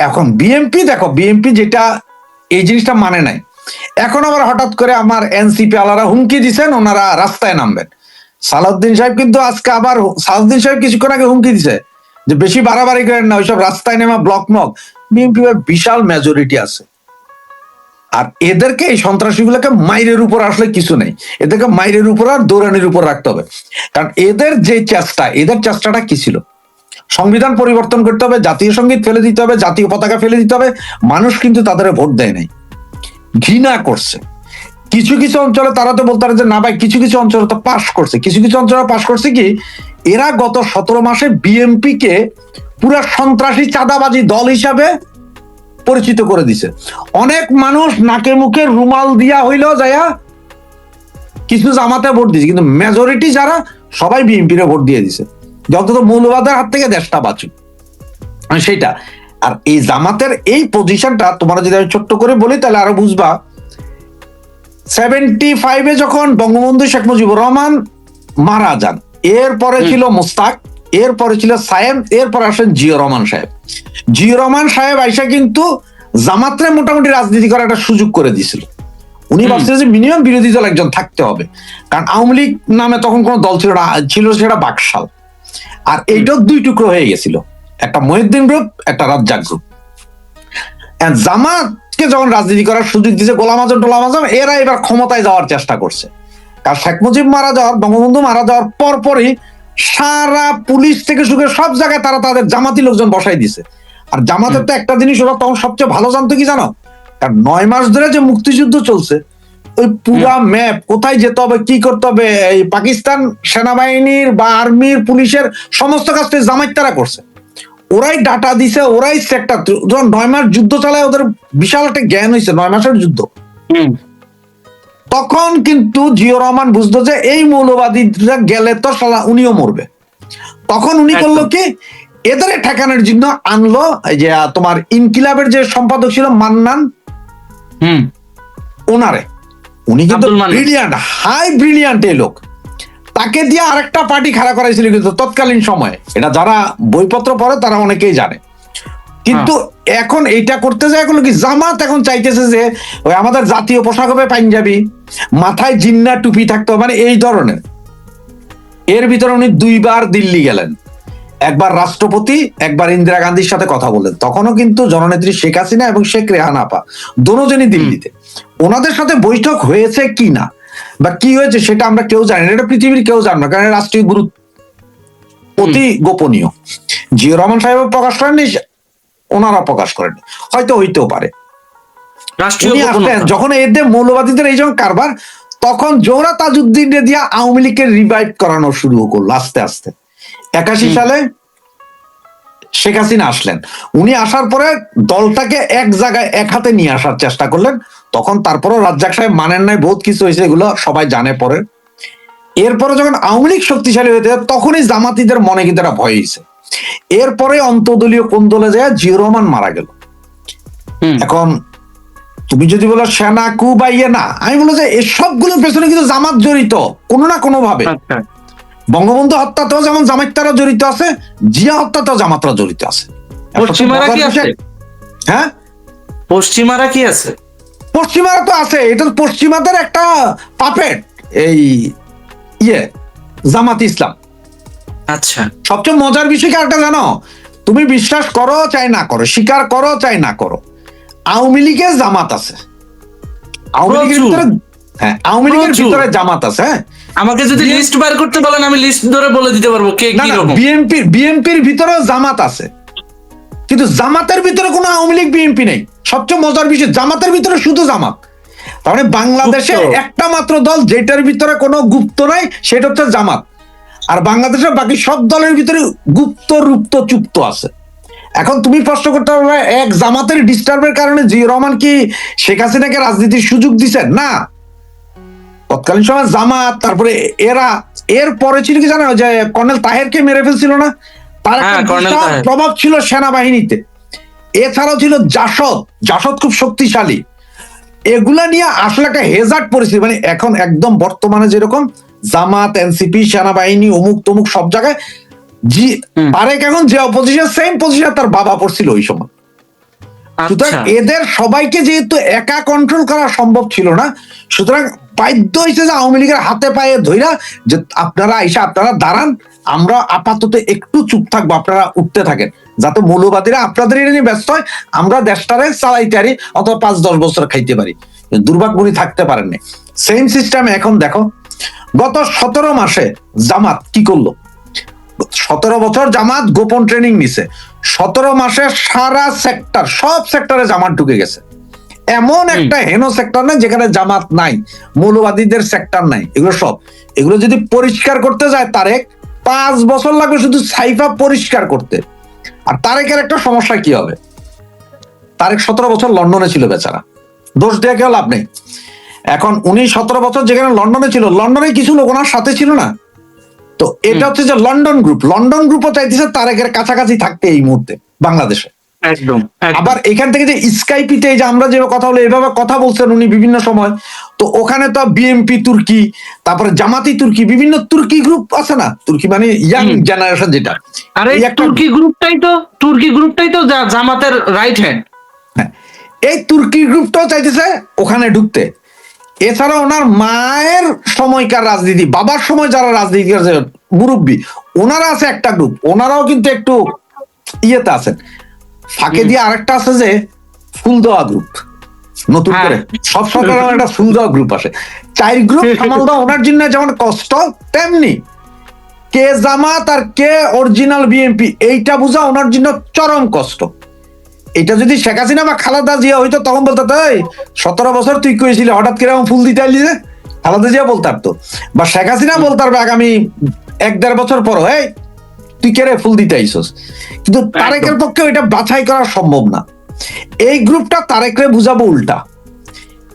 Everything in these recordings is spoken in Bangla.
এখন বিএনপি দেখো, বিএনপি যেটা এই জিনিসটা মানে নাই, এখন আবার হঠাৎ করে আমার এনসিপি আলারা হুমকি দিচ্ছেন ওনারা রাস্তায় নামবেন। সালাউদ্দিন সাহেব কিন্তু আজকে আবার, সালাউদ্দিন সাহেব কিছুক্ষণ আগে হুমকি দিছে যে বেশি বাড়াবাড়ি করেন না, ওইসব রাস্তায় নেমা ব্লক মক। বিএনপি বিশাল মেজরিটি আছে, আর এদেরকে এই সন্ত্রাসীগুলোকে মাইরের উপর আসলে কিছু নেই, এদেরকে মাইরের উপর আর দৌড়ানির উপর রাখতে হবে। কারণ এদের যে চেষ্টা, এদের চেষ্টাটা কি ছিল? সংবিধান পরিবর্তন করতে হবে, জাতীয় সঙ্গীত ফেলে দিতে হবে, জাতীয় পতাকা ফেলে দিতে হবে। মানুষ কিন্তু তাদের ভোট দেয় নাই, ঘৃণা করছে। কিছু কিছু অঞ্চলে তারা তো বলতে পারে যে না ভাই, কিছু কিছু অঞ্চলে তো পাশ করছে, কিছু কিছু অঞ্চলে পাশ করছে কি, এরা গত 17 মাসে বিএনপি কে পুরা সন্ত্রাসী চাঁদাবাজি দল হিসাবে পরিচিত করে দিছে। অনেক মানুষ নাকে মুখে রুমাল দিয়া হইলো যায়া কিছু জামাতে ভোট দিছে, কিন্তু মেজরিটি যারা সবাই বিএনপি রে ভোট দিয়ে দিছে, যত মৌলবাদের হাত থেকে দেশটা বাঁচুক সেইটা। আর এই জামাতের এই পজিশনটা তোমরা যদি আমি ছোট্ট করে বলি তাহলে আরো বুঝবা। 75-এ যখন বঙ্গবন্ধু শেখ মুজিবুর রহমান মারা যান, এরপরে ছিল মোস্তাক, এরপরে ছিল সায়েম, এরপরে আসেন জিয়া রহমান সাহেব। জিয়া রহমান সাহেব আইসা কিন্তু জামাতরে মোটামুটি রাজনীতি করার একটা সুযোগ করে দিয়েছিল। উনি ভাবছিলেন যে মিনিমাম বিরোধী দল একজন থাকতে হবে, কারণ আওয়ামী লীগ নামে তখন কোন দল ছিল না, ছিল সেটা বাকশাল। আর এইটাও দুই টুকরো হয়ে গেছিল, একটা মহিউদ্দিন গ্রুপ, একটা রাজ্জাক গ্রুপ। জামাতকে যখন রাজনীতি করার সুযোগ দিয়েছে গোলাম আজম টোলাম আজম, এরা এবার ক্ষমতায় যাওয়ার চেষ্টা করছে। কারণ শেখ মুজিব মারা যাওয়ার, বঙ্গবন্ধু মারা যাওয়ার পরপরই সারা পুলিশ থেকে শুরু করে সব জায়গায় তারা তাদের জামাতি লোকজন বসাই দিছে। আর জামাতের তো একটা জিনিস ওরা তখন সবচেয়ে ভালো জানতো কি জানো, কারণ 9 মাস ধরে যে মুক্তিযুদ্ধ চলছে, ওই পুরা ম্যাপ কোথায় যেতে হবে, কি করতে হবে, এই পাকিস্তান সেনাবাহিনীর বা আর্মির পুলিশের সমস্ত কাজটা জামায়াত তারা করছে। ওরাই ডাটা দিছে, ওরাই সেক্টর, যখন 9 মাস যুদ্ধ চালায় ওদের বিশাল একটা জ্ঞান হয়েছে 9 মাসের যুদ্ধ। তখন কিন্তু জিয়া রহমান বুঝতো যে এই মৌলবাদীরা গেলে তো সালা উনিও মরবে। তখন উনি করলো কি, এদের ঠেকানোর জন্য আনলো এই যে তোমার ইনকিলাবের যে সম্পাদক ছিল মান্নান, ওনারে। উনি কিন্তু ব্রিলিয়ান্ট, হাই ব্রিলিয়ান্ট এই লোক, তাকে দিয়ে আরেকটা পার্টি খাড়া করাইছিল কিন্তু তৎকালীন সময়ে। এটা যারা বইপত্র পড়ে তারা অনেকেই জানে। কিন্তু এখন এইটা করতে যায় কি, জামাত এখন চাইতেছে যে ওই আমাদের জাতীয় পোশাক হবে পাঞ্জাবি, মাথায় জিন্না টুপি থাকতে হবে, মানে এই ধরনের। এর ভিতরে উনি 2বার দিল্লি গেলেন, একবার রাষ্ট্রপতি, একবার ইন্দিরা গান্ধীর সাথে কথা বললেন। তখনও কিন্তু জননেত্রী শেখ হাসিনা এবং শেখ রেহানা আপা দুজনই দিল্লিতে। ওনাদের সাথে বৈঠক হয়েছে কি না বা কি হয়েছে সেটা আমরা কেউ জানি না, এটা পৃথিবীর কেউ জানে না, কারণ রাষ্ট্রীয় গুরুত্ব অতি গোপনীয়। জিয়া রহমান সাহেব প্রকাশ করেননি, ওনারা প্রকাশ করেন, হয়তো হইতেও পারে। যখন এদের মৌলবাদীদের এই যখন কারবার, তখন জোহরা তাজউদ্দিন দিয়া আওয়ামী লীগের রিভাইভ করানো শুরু করলো আস্তে আস্তে। 81 সালে শেখ হাসিনা আসলেন, উনি আসার পরে দলটাকে এক জায়গায় এক হাতে নিয়ে আসার চেষ্টা করলেন। তখন তারপরও রাজ্জাক সাহেব মানেন নাই, বহুত কিছু হয়েছে, এগুলো সবাই জানে পরে। এরপরে যখন আওয়ামী লীগ শক্তিশালী হয়েছে, তখনই জামাতিদের মনে কিন্তু একটা ভয় হয়েছে। এরপরে অন্তদলীয় কোন দলে যায়, জিয়া রহমান মারা গেল। এখন তুমি যদি বলো সেনা কু বা ইয়ে, না, আমি বলো যে এসবগুলোর পেছনে কিন্তু জামাত জড়িত কোনো না কোনো ভাবে। বঙ্গবন্ধু হত্যাতেও যেমন জামাতরা জড়িত আছে, জিয়া হত্যাতেও জামাতরা জড়িত আছে। হ্যাঁ, পশ্চিমারা কি আছে? পশ্চিমারা তো আছে, এটা পশ্চিমাদের একটা পাপেট, এই ইয়ে জামাত ইসলাম। আচ্ছা, সবচেয়ে মজার বিষয় কি একটা জানো, তুমি বিশ্বাস করো চাই না করো, স্বীকার করো চাই না করো, আওয়ামী লীগের জামাত আছে, আওয়ামী লীগের ভিতরে, হ্যাঁ আওয়ামী লীগের ভিতরে জামাত আছে। হ্যাঁ, আমাকে যদি লিস্ট বার করতে বলেন আমি লিস্ট ধরে বলে দিতে পারবো কে কি রকম। বিএনপির ভিতরেও জামাত আছে, কিন্তু জামাতের ভিতরে কোনো আওয়ামী লীগ বিএনপি নেই। সবচেয়ে মজার বিষয়, জামাতের ভিতরে শুধু জামাত। তার মানে বাংলাদেশে একটা মাত্র দল যেটার ভিতরে কোনো গুপ্ত নাই, সেটা হচ্ছে জামাত। আর বাংলাদেশের বাকি সব দলের ভিতরে গুপ্ত রুপ্ত চুপ্ত আছে। এখন তুমি প্রশ্ন করতে পারবে, এক জামাতের ডিস্টার্বের কারণে জিয়া রহমান কি শেখ হাসিনাকে রাজনীতির সুযোগ দিচ্ছেন? না, তৎকালীন সময় জামাত, তারপরে এরা, এর পরে ছিল কি জানো, যে কর্নেল তাহেরকে মেরে ফেলছিল না, তার একটা প্রভাব ছিল সেনাবাহিনীতে। এছাড়াও ছিল জাসদ খুব শক্তিশালী। এগুলা নিয়ে আসলে একটা হেজার্ড পরিস্থিতি, মানে এখন একদম বর্তমানে যেরকম জামাত, এনসিপি, সেনাবাহিনী, অমুক তমুক সব জায়গায়, তারেক এখন যে অপোজিশন, সেম পজিশন তার বাবা পড়ছিল ওই সময়। সুতরাং আচ্ছা। এদের সবাইকে যেহেতু একা কন্ট্রোল করা সম্ভব ছিল না, সুতরাং বাধ্য হয়েছে যে আওয়ামী লীগের হাতে পায়ে ধইরা যে আপনারা আইসা আপনারা দাঁড়ান, আমরা আপাতত একটু চুপ থাকবো, আপনারা উঠতে থাকেন, যাতে মৌলবাদীরা আপনাদের এটা নিয়ে ব্যস্ত হয়, আমরা দেশটারে চালাইতে পারি অথবা 5-10 বছর খাইতে পারি। দুর্ভাগ্যবশত থাকতে পারেননি। সেম সিস্টেম এখন দেখো, গত 17 মাসে জামাত কি করলো? 17 বছর জামাত গোপন ট্রেনিং নিছে, 17 মাসে সারা সেক্টর, সব সেক্টরে জামাত ঢুকে গেছে। এমন একটা হেন সেক্টর নাই যেখানে জামাত নাই, মৌলবাদীদের সেক্টর নাই। এগুলো যদি পরিষ্কার করতে যায় তারেক 5 বছর লাগবে শুধু সাইফা পরিষ্কার করতে। আর তারেকের একটা সমস্যা কি হবে, তারেক 17 বছর লন্ডনে ছিল, বেচারা, দোষ দেওয়া কেউ লাভ নেই। এখন উনি 17 বছর যেখানে লন্ডনে ছিল, লন্ডনে কিছু লোক ওনার সাথে ছিল না, তো এটা হচ্ছে যে লন্ডন গ্রুপও চাইতেছে তারেকের কাছাকাছি থাকতে এই মুহূর্তে বাংলাদেশে। একদম। আবার এখান থেকে যে স্কাইপিতে যে আমরা যে কথা বলে এভাবে কথা বলছেন উনি বিভিন্ন সময়, তো ওখানে তো বিএমপি তুর্কি, তারপরে জামাতি তুর্কি, বিভিন্ন তুর্কি গ্রুপ আছে না, তুর্কি মানে ইয়াং জেনারেশন যেটা, আরে তুর্কি গ্রুপটাই তো জামাতের রাইট হ্যান্ড। এই তুর্কি গ্রুপটাও চাইতেছে ওখানে ঢুকতে। এছাড়া ওনার মায়ের সময়কার রাজনীতি, বাবার সময় যারা রাজনীতি করেছে মুরব্বী, ওনারা আছে একটা গ্রুপ, ওনারাও কিন্তু একটু ইয়েতে আছেন। ফাঁকে দিয়ে আরেকটা আছে যে ফুল দেওয়া গ্রুপ, নতুন করে সব সরকার একটা ফুল দেওয়া গ্রুপ আসে। 4 গ্রুপ সামাল দেওয়া ওনার জন্য যেমন কষ্ট, তেমনি কে জামাত আর কে অরিজিনাল বিএনপি এইটা বোঝা ওনার জন্য চরম কষ্ট। এটা যদি শেখ হাসিনা বা খালেদা জিয়া হইতো তখন বলতো, এই 17 বছর তুই কইছিলি হঠাৎ কিরকম ফুল দিতে আইলি যে, খালেদা জিয়া বলতে পারতো, বা শেখ হাসিনা বলতে পারবে আগামী 1-1.5 বছর পর, এই তুই কেড়ে ফুল দিতে আইসস। কিন্তু তারেকের পক্ষে ওইটা বাছাই করা সম্ভব না। এই গ্রুপটা তারেকরে বুঝাবো উল্টা,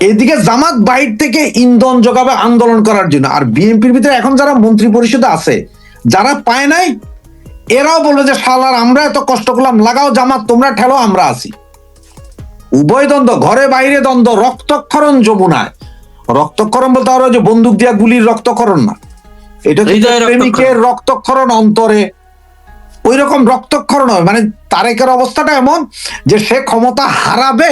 এদিকে জামাত বাইর থেকে ইন্ধন যোগাবে আন্দোলন করার জন্য, আর বিএনপির ভিতরে এখন যারা মন্ত্রী পরিষদে আছে যারা পায় নাই, এরাও বলবে যে শালার আমরা এত কষ্ট করলাম, লাগাও জামাত, তোমরা ঠেলো, আমরা আছি। উভয় দ্বন্দ্ব, ঘরে বাইরে দ্বন্দ্ব, রক্তক্ষরণ যমুনায়। রক্তক্ষরণ বলতে আরো যে বন্দুক দিয়া গুলির রক্তক্ষরণ না, এটা প্রেমিকের রক্তক্ষরণ অন্তরে, ওই রকম রক্তক্ষরণ হবে। মানে তারেকের অবস্থাটা এমন যে সে ক্ষমতা হারাবে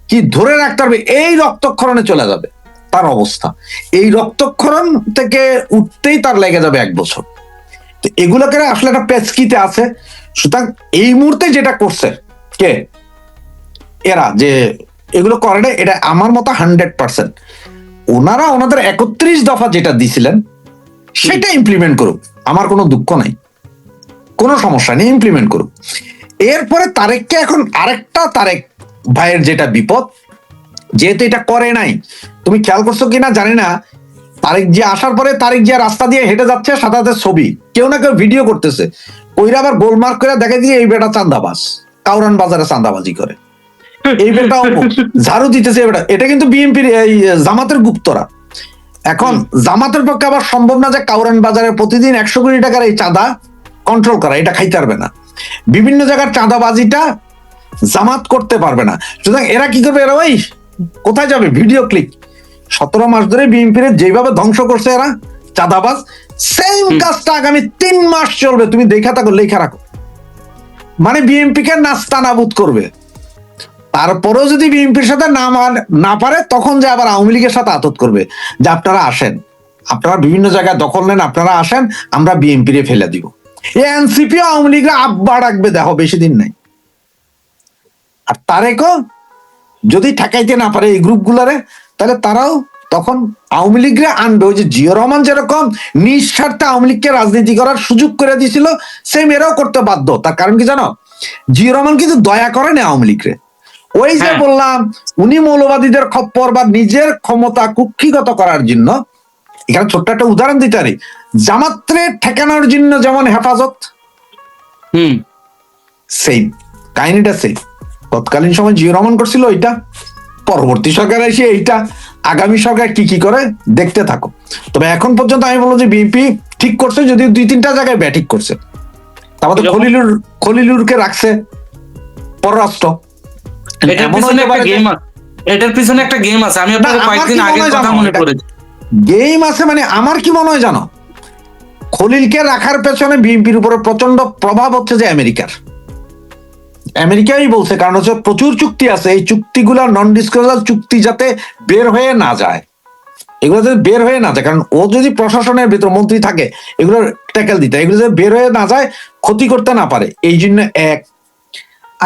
কি ধরে রাখতে পারবে, এই রক্তক্ষরণে চলে যাবে তার অবস্থা। এই রক্তক্ষরণ থেকে উঠতেই তার লেগে যাবে 1 বছর। তো এগুলোকে আসলে একটা পেচকিতে আছে। সুতরাং এই মুহূর্তে যেটা করছে কে, এরা যে এগুলো করে না, এটা আমার মতো 100%। ওনারা ওনাদের 31 দফা যেটা দিছিলেন সেটা ইমপ্লিমেন্ট করুক, আমার কোনো দুঃখ নাই, কোনো সমস্যা নেই, ইমপ্লিমেন্ট করুক। এরপরে তারেককে এখন আরেকটা তারেক ভাইয়ের যেটা বিপদ, যেহেতু এটা করে নাই, তুমি খেয়াল করছো কিনা জানি না, তারেক জিয়া আসার পরে তারেক জিয়া রাস্তা দিয়ে হেঁটে যাচ্ছে, সাথে সাথে ছবি কেউ না কেউ ভিডিও করতেছে, ওইরা আবার গোলমার্ক করে দেখে দিয়ে এই বেটা চাঁদাবাজ, কাউরান বাজারে চাঁদাবাজি করে, এই বেটা ঝাড়ু দিতেছে, এটা কিন্তু বিএনপির এই জামাতের গুপ্তরা। এখন জামাতের পক্ষে আবার সম্ভব না যে কাউরান বাজারে প্রতিদিন 100 কোটি টাকার এই চাঁদা কন্ট্রোল করা, এটা খাইতে পারবে না। বিভিন্ন জায়গার চাঁদাবাজিটা জামাত করতে পারবে না। সুতরাং এরা কি করবে, এরা ওই কোথায় যাবে, ভিডিও ক্লিক। 17 মাস ধরে বিএনপির যেভাবে ধ্বংস করছে এরা চাঁদাবাজ, সেম কাজটা আগামী 3 মাস চলবে, তুমি দেখা থাকো, লেখা রাখো। মানে বিএনপি কে নাস্তানাবুদ করবে। তারপরেও যদি বিএনপির সাথে না পারে, তখন যে আবার আওয়ামী লীগের সাথে আতত করবে যে আপনারা আসেন, আপনারা বিভিন্ন জায়গায় দখল নেন, আপনারা আসেন, আমরা বিএনপি রে ফেলে দিব। এনসিপি আওয়ামী লীগরা আব্বা ডাকবে, দেখো বেশি দিন নাই। আর তারেকও যদি ঠেকাইতে না পারে এই গ্রুপগুলারে, তাহলে তারাও তখন আওয়ামী লীগরে আনবে। ওই যে জিয়া রহমান যেরকম নিঃস্বার্থে আওয়ামী লীগকে রাজনীতি করার সুযোগ করে দিয়েছিল, সেম এরাও করতে বাধ্য। তার কারণ কি জানো, জিয়া রহমান কিন্তু দয়া করেন আওয়ামী লীগরে। ওই যে বললাম, উনি মৌলবাদীদের খপ্পর বা নিজের ক্ষমতা কুক্ষিগত করার জন্য, এখানে ছোট্ট একটা উদাহরণ দিতে পারি, জামাত্রে ঠেকানোর জন্য যেমন হেফাজত, সেম কাহিনীটা সেম। তৎকালীন সময় জিয়া রহমান করছিল ওইটা, পরবর্তী সরকার এসে এইটা, আগামী সরকার কি কি করে দেখতে থাকো। তবে এখন পর্যন্ত আমি বলবো যে বিএনপি ঠিক করছে, যদিও 2-3টা জায়গায় ব্যাটিক করছে। তারপরে খলিলুরকে রাখছে পররাষ্ট্র। এটার পিছনে একটা গেম আছে, আমি আপনাকে কয়েকদিন আগে কথা মনে করেছি। গেম আছে মানে আমার কি মনে হয় জানো, খলিলকে রাখার পেছনে বিএনপির উপরে প্রচন্ড প্রভাব হচ্ছে যে আমেরিকার। আমেরিকাই বলছে, কারণ হচ্ছে প্রচুর চুক্তি আছে, এই চুক্তিগুলা নন ডিসক্লোজার চুক্তি যাতে বের হয়ে না যায়, এগুলো যদি বের হয়ে না যায়, কারণ ও যদি প্রশাসনের ভিতর মন্ত্রী থাকে এগুলো ট্যাকেল দিতে, এগুলো যদি বের হয়ে না যায়, ক্ষতি করতে না পারে, এই জন্য এক।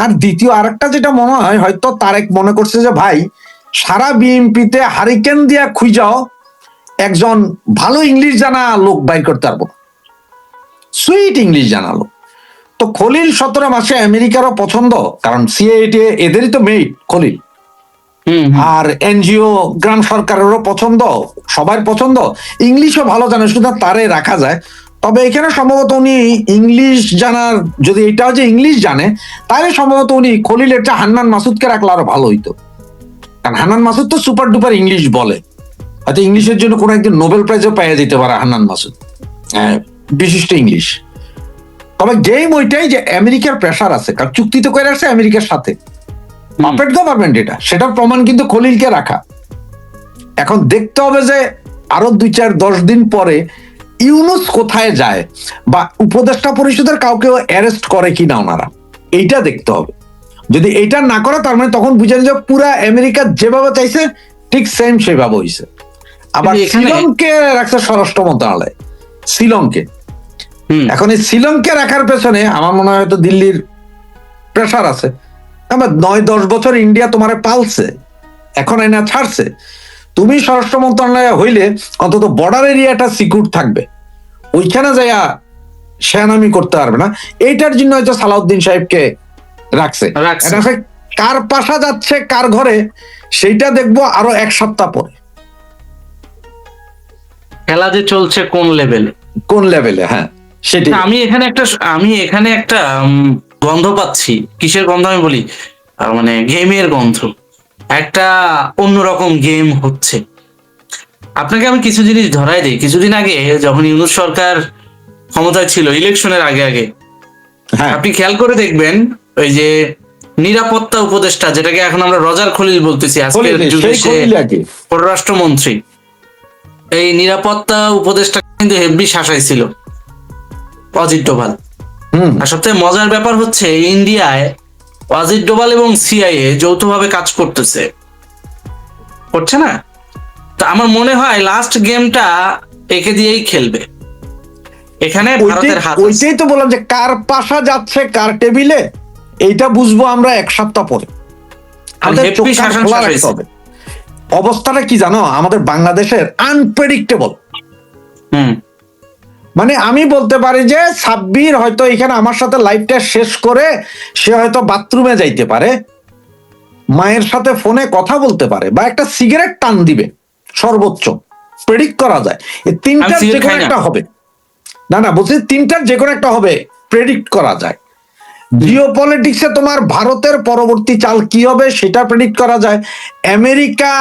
আর দ্বিতীয় আরেকটা যেটা মনে হয়, হয়তো তারেক মনে করছে যে ভাই সারা বিএনপিতে হারিকেন দিয়া খুঁজাও একজন ভালো ইংলিশ জানা লোক বাইর করতে পারবো, সুইট ইংলিশ জানা লোক। তো খলিল 17 মাসে আমেরিকারও পছন্দ, কারণ সিআইটি এদেরই তো মেইট খলিল, আর এনজিও গ্রাম সরকারেরও পছন্দ, সবার পছন্দ, ইংলিশও ভালো জানে, শুধু তারে রাখা যায়। তবে এখানে সম্ভবত উনি ইংলিশ জানার, যদি এটাও যে ইংলিশ জানে, তাহলে সম্ভবত উনি খলিলের চেয়ে হান্নান মাসুদকে রাখলে আরো ভালো হইতো, কারণ হান্নান মাসুদ তো সুপার ডুপার ইংলিশ বলে, হয়তো ইংলিশের জন্য কোনো একদিন নোবেল প্রাইজও পাইয়া যেতে পারে হান্নান মাসুদ, বিশিষ্ট ইংলিশ। তবে গেম ওইটাই যে আমেরিকার প্রেসার আছে, কারণ চুক্তি তো করে আসছে আমেরিকার সাথে, পাপেট গভর্নমেন্ট এটা, সেটার প্রমাণ কিন্তু খলিলকে রাখা। এখন দেখতে হবে যে আরো 2-4-10 দিন পরে ইউনুস কোথায় যায়, বা উপদেষ্টা পরিষদের কাউকে অ্যারেস্ট করে কিনা ওনারা, এইটা দেখতে হবে। যদি এইটা না করে, তার মানে তখন বুঝেন যে পুরা আমেরিকা যেভাবে চাইছে ঠিক সেম সেভাবে হয়েছে। আবার শ্রীলঙ্কে রাখছে স্বরাষ্ট্র মন্ত্রণালয়, শ্রীলঙ্কে। এখন এই শ্রীলঙ্কে রাখার পেছনে আমার মনে হয় হয়তো দিল্লির প্রেসার আছে। 9-10 বছর ইন্ডিয়া তোমারে পালছে, এখন এনা ছাড়ছে, তুমি স্বরাষ্ট্র মন্ত্রণালয় হইলে অন্তত বর্ডার এরিয়াটা সিকিউর থাকবে, ওইখানে যাইয়া সেনামি করতে পারবে না। এইটার জন্য হয়তো সালাউদ্দিন সাহেবকে রাখছে। কার পাশা যাচ্ছে কার ঘরে, সেইটা দেখবো আরো 1 সপ্তাহ পরে। খেলা যে চলছে কোন লেভেলে, হ্যাঁ সেটাই। আমি এখানে একটা গন্ধ পাচ্ছি। কিসের গন্ধ আমি বলি, মানে গেমের গন্ধ। একটা অন্যরকম গেম হচ্ছে। আপনাকে আমি কিছু জিনিস ধরাই দিই। কিছুদিন আগে যখন ইউনূস সরকার ক্ষমতায় ছিল, ইলেকশনের আগে আপনি খেয়াল করে দেখবেন, ওই যে নিরাপত্তা উপদেষ্টা, যেটাকে এখন আমরা রজার খলিল বলতেছি, আজকের পররাষ্ট্রমন্ত্রী, এই নিরাপত্তা উপদেষ্টা কিন্তু হেভি শাসাইছিল অজিত ডোভাল। আর সবথেকে মজার ব্যাপার হচ্ছে, ইন্ডিয়ায় অজিত ডোভাল এবং সিআইএ যৌথভাবে কাজ করছে না? তো আমার মনে হয় লাস্ট গেমটা একে দিয়েই খেলবে। এখানে ভারতের হাত। ওইটাই তো বললাম যে কার পাশা যাচ্ছে কার টেবিলে, এইটা বুঝবো আমরা 1 সপ্তাহ পরে। অবস্থাটা কি জানো, আমাদের বাংলাদেশের আনপ্রেডিক্টেবল। মানে আমি বলতে পারি যে সাব্বির হয়তো এখানে আমার সাথে লাইফটা শেষ করে সে হয়তো বাথরুমে যাইতে পারে, মায়ের সাথে ফোনে কথা বলতে পারে, বা একটা সিগারেট টান দিবে, সর্বোচ্চ প্রেডিক্ট করা যায়। এই 3টার যে কোনো একটা হবে, না বলছি 3টার যে কোনো একটা হবে, প্রেডিক্ট করা যায়। জিওপলিটিক্সে তোমার ভারতের পরবর্তী চাল কি হবে সেটা প্রেডিক্ট করা যায়। আমেরিকা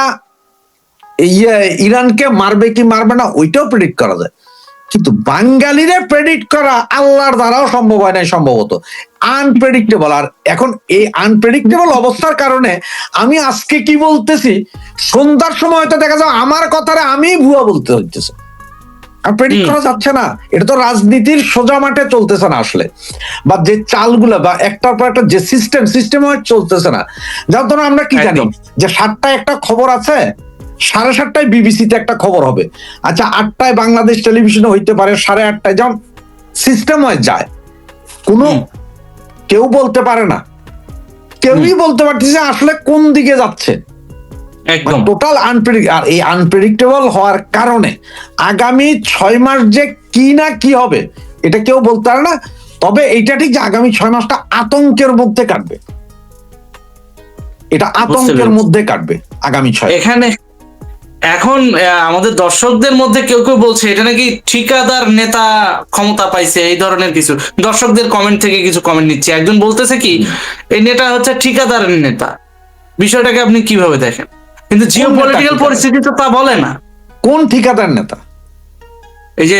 ইরানকে মারবে কি মারবে না ওইটাও প্রেডিক্ট করা যায়, কিন্তু বাঙালিরে প্রেডিক্ট করা আল্লাহর দ্বারাও সম্ভব হয় নাই, সম্ভবত আনপ্রেডিক্টেবল। আর এখন এই আনপ্রেডিক্টেবল অবস্থার কারণে আমি আজকে কি বলতেছি, সন্ধ্যার সময় হয়তো দেখা যায় আমার কথাটা আমি ভুয়া বলতে হইতেছে, আর প্রেডিক্ট করা যাচ্ছে না। এটা তো রাজনীতির সোজা মাঠে চলতেছে না আসলে, বা যে চালগুলা বা একটার পর একটা যে সিস্টেম চলতেছে না। যার ধরো আমরা কি জানি যে 7টায় একটা খবর আছে, 7:30টায় বিবিসিতে একটা খবর হবে, আচ্ছা 8টায় বাংলাদেশ টেলিভিশনে হইতে পারে, 8:30টায়, যেমন সিস্টেম হয়ে যায়। কেউ বলতে পারে না, কেউই বলতে পারতেছে আসলে কোন দিকে যাচ্ছে, একদম টোটাল আনপ্রেডিক্ট। আর এই আনপ্রেডিক্টেবল হওয়ার কারণে আগামী 6 মাস যে কি না কি হবে এটা কেউ বলতে পারে না। তবে এইটা ঠিক যে আগামী 6 মাসটা আতঙ্কের মধ্যে কাটবে, এটা আতঙ্কের মধ্যে কাটবে আগামী 6। এখানে এখন আমাদের দর্শকদের মধ্যে কেউ বলছে এটা নাকি ঠিকাদার নেতা ক্ষমতা পাইছে, এই ধরনের কিছু দর্শকদের কমেন্ট থেকে কিছু কমেন্ট নিচ্ছে। একজন বলতেছে কি এই নেতা হচ্ছে ঠিকাদারের নেতা। বিষয়টাকে আপনি কিভাবে দেখেন? কিন্তু জিওপলিটিক্যাল পরিস্থিতি তো তা বলে না। কোন ঠিকাদার নেতা? এই যে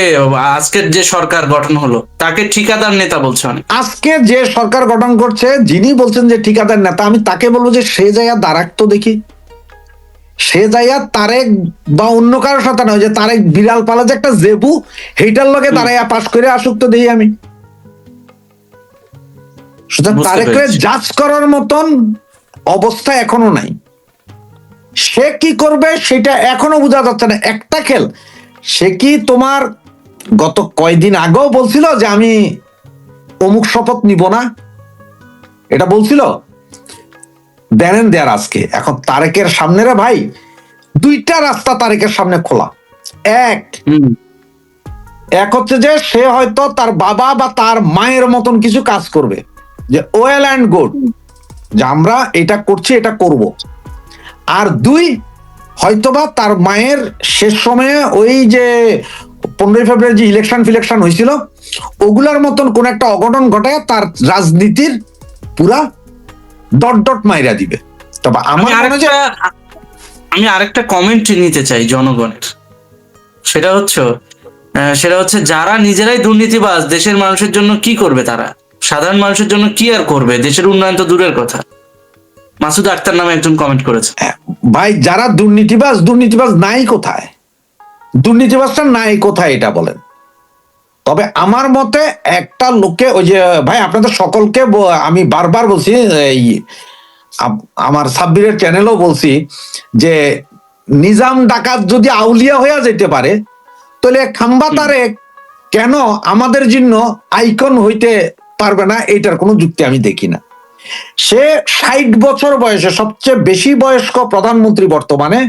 আজকের যে সরকার গঠন হলো তাকে ঠিকাদার নেতা বলছে অনেক। আজকে যে সরকার গঠন করছে যিনি বলছেন যে ঠিকাদার নেতা, আমি তাকে বলবো যে সে জায়গা দাঁড়াক তো দেখি, সে জায়গা তারেক বা অন্য কারোর সাথে নয়, যে তারেক বিড়াল পালা যে একটা জেবু সেইটার লগে দাঁড়াইয়া পাশ করে আসুক তো দেখি আমি। সুতরাং বুঝতে তারেকরে পেরেছি। জাজ করার মতন অবস্থা এখনো নাই। সে কি করবে সেটা এখনো বোঝা যাচ্ছে না। একটা খেল, সে কি তোমার গত কয়দিন আগেও বলছিল যে আমি অমুক শপথ নিব না, এটা বলছিল, দেন দেয়ার আজকে এখন তারেকের সামনে রে ভাই দুইটা রাস্তা তারেকের সামনে খোলা। এক হুম এক হচ্ছে যে সে হয়তো তার বাবা বা তার মায়ের মতন কিছু কাজ করবে, যে ওয়েল অ্যান্ড গুড, যে আমরা এটা করছি, এটা করব। আর দুই, হয়তোবা তার মায়ের শেষ সময়ে ওই যে 15 ফেব্রুয়ারি যে ইলেকশন ফিলেকশন হয়েছিল ওগুলার মতন কোন একটা অঘটন ঘটায় তার রাজনীতির পুরা ডট ডট মাইরা দিবে। তবে আমার মনে হয় আমি আরেকটা কমেন্ট নিতে চাই জনগণের। সেটা হচ্ছে যারা নিজেরাই দুর্নীতিবাজ দেশের মানুষের জন্য কি করবে, তারা সাধারণ মানুষের জন্য কি আর করবে, দেশের উন্নয়ন তো দূরের কথা। মাসুদ আক্তার নামে একজন কমেন্ট করেছে। ভাই যারা দুর্নীতিবাজ, দুর্নীতিবাজ নাই কোথায়? দুর্নীতিবাজটা নাই কোথায় এটা বলেন। তবে আমার মতে একটা লোকে ওই যে ভাই আপনাদের সকলকে আমি বারবার বলছি, এই আমার সাব্বিরের চ্যানেলও বলছি যে নিজাম ডাকাত যদি আউলিয়া হইয়া যেতে পারে তাহলে খাম্বা তারেক কেন আমাদের জন্য আইকন হইতে পারবে না? এটার কোনো যুক্তি আমি দেখি না। সে 60 বছর বয়সে সবচেয়ে বেশি বয়স্ক প্রধানমন্ত্রী বর্তমানে।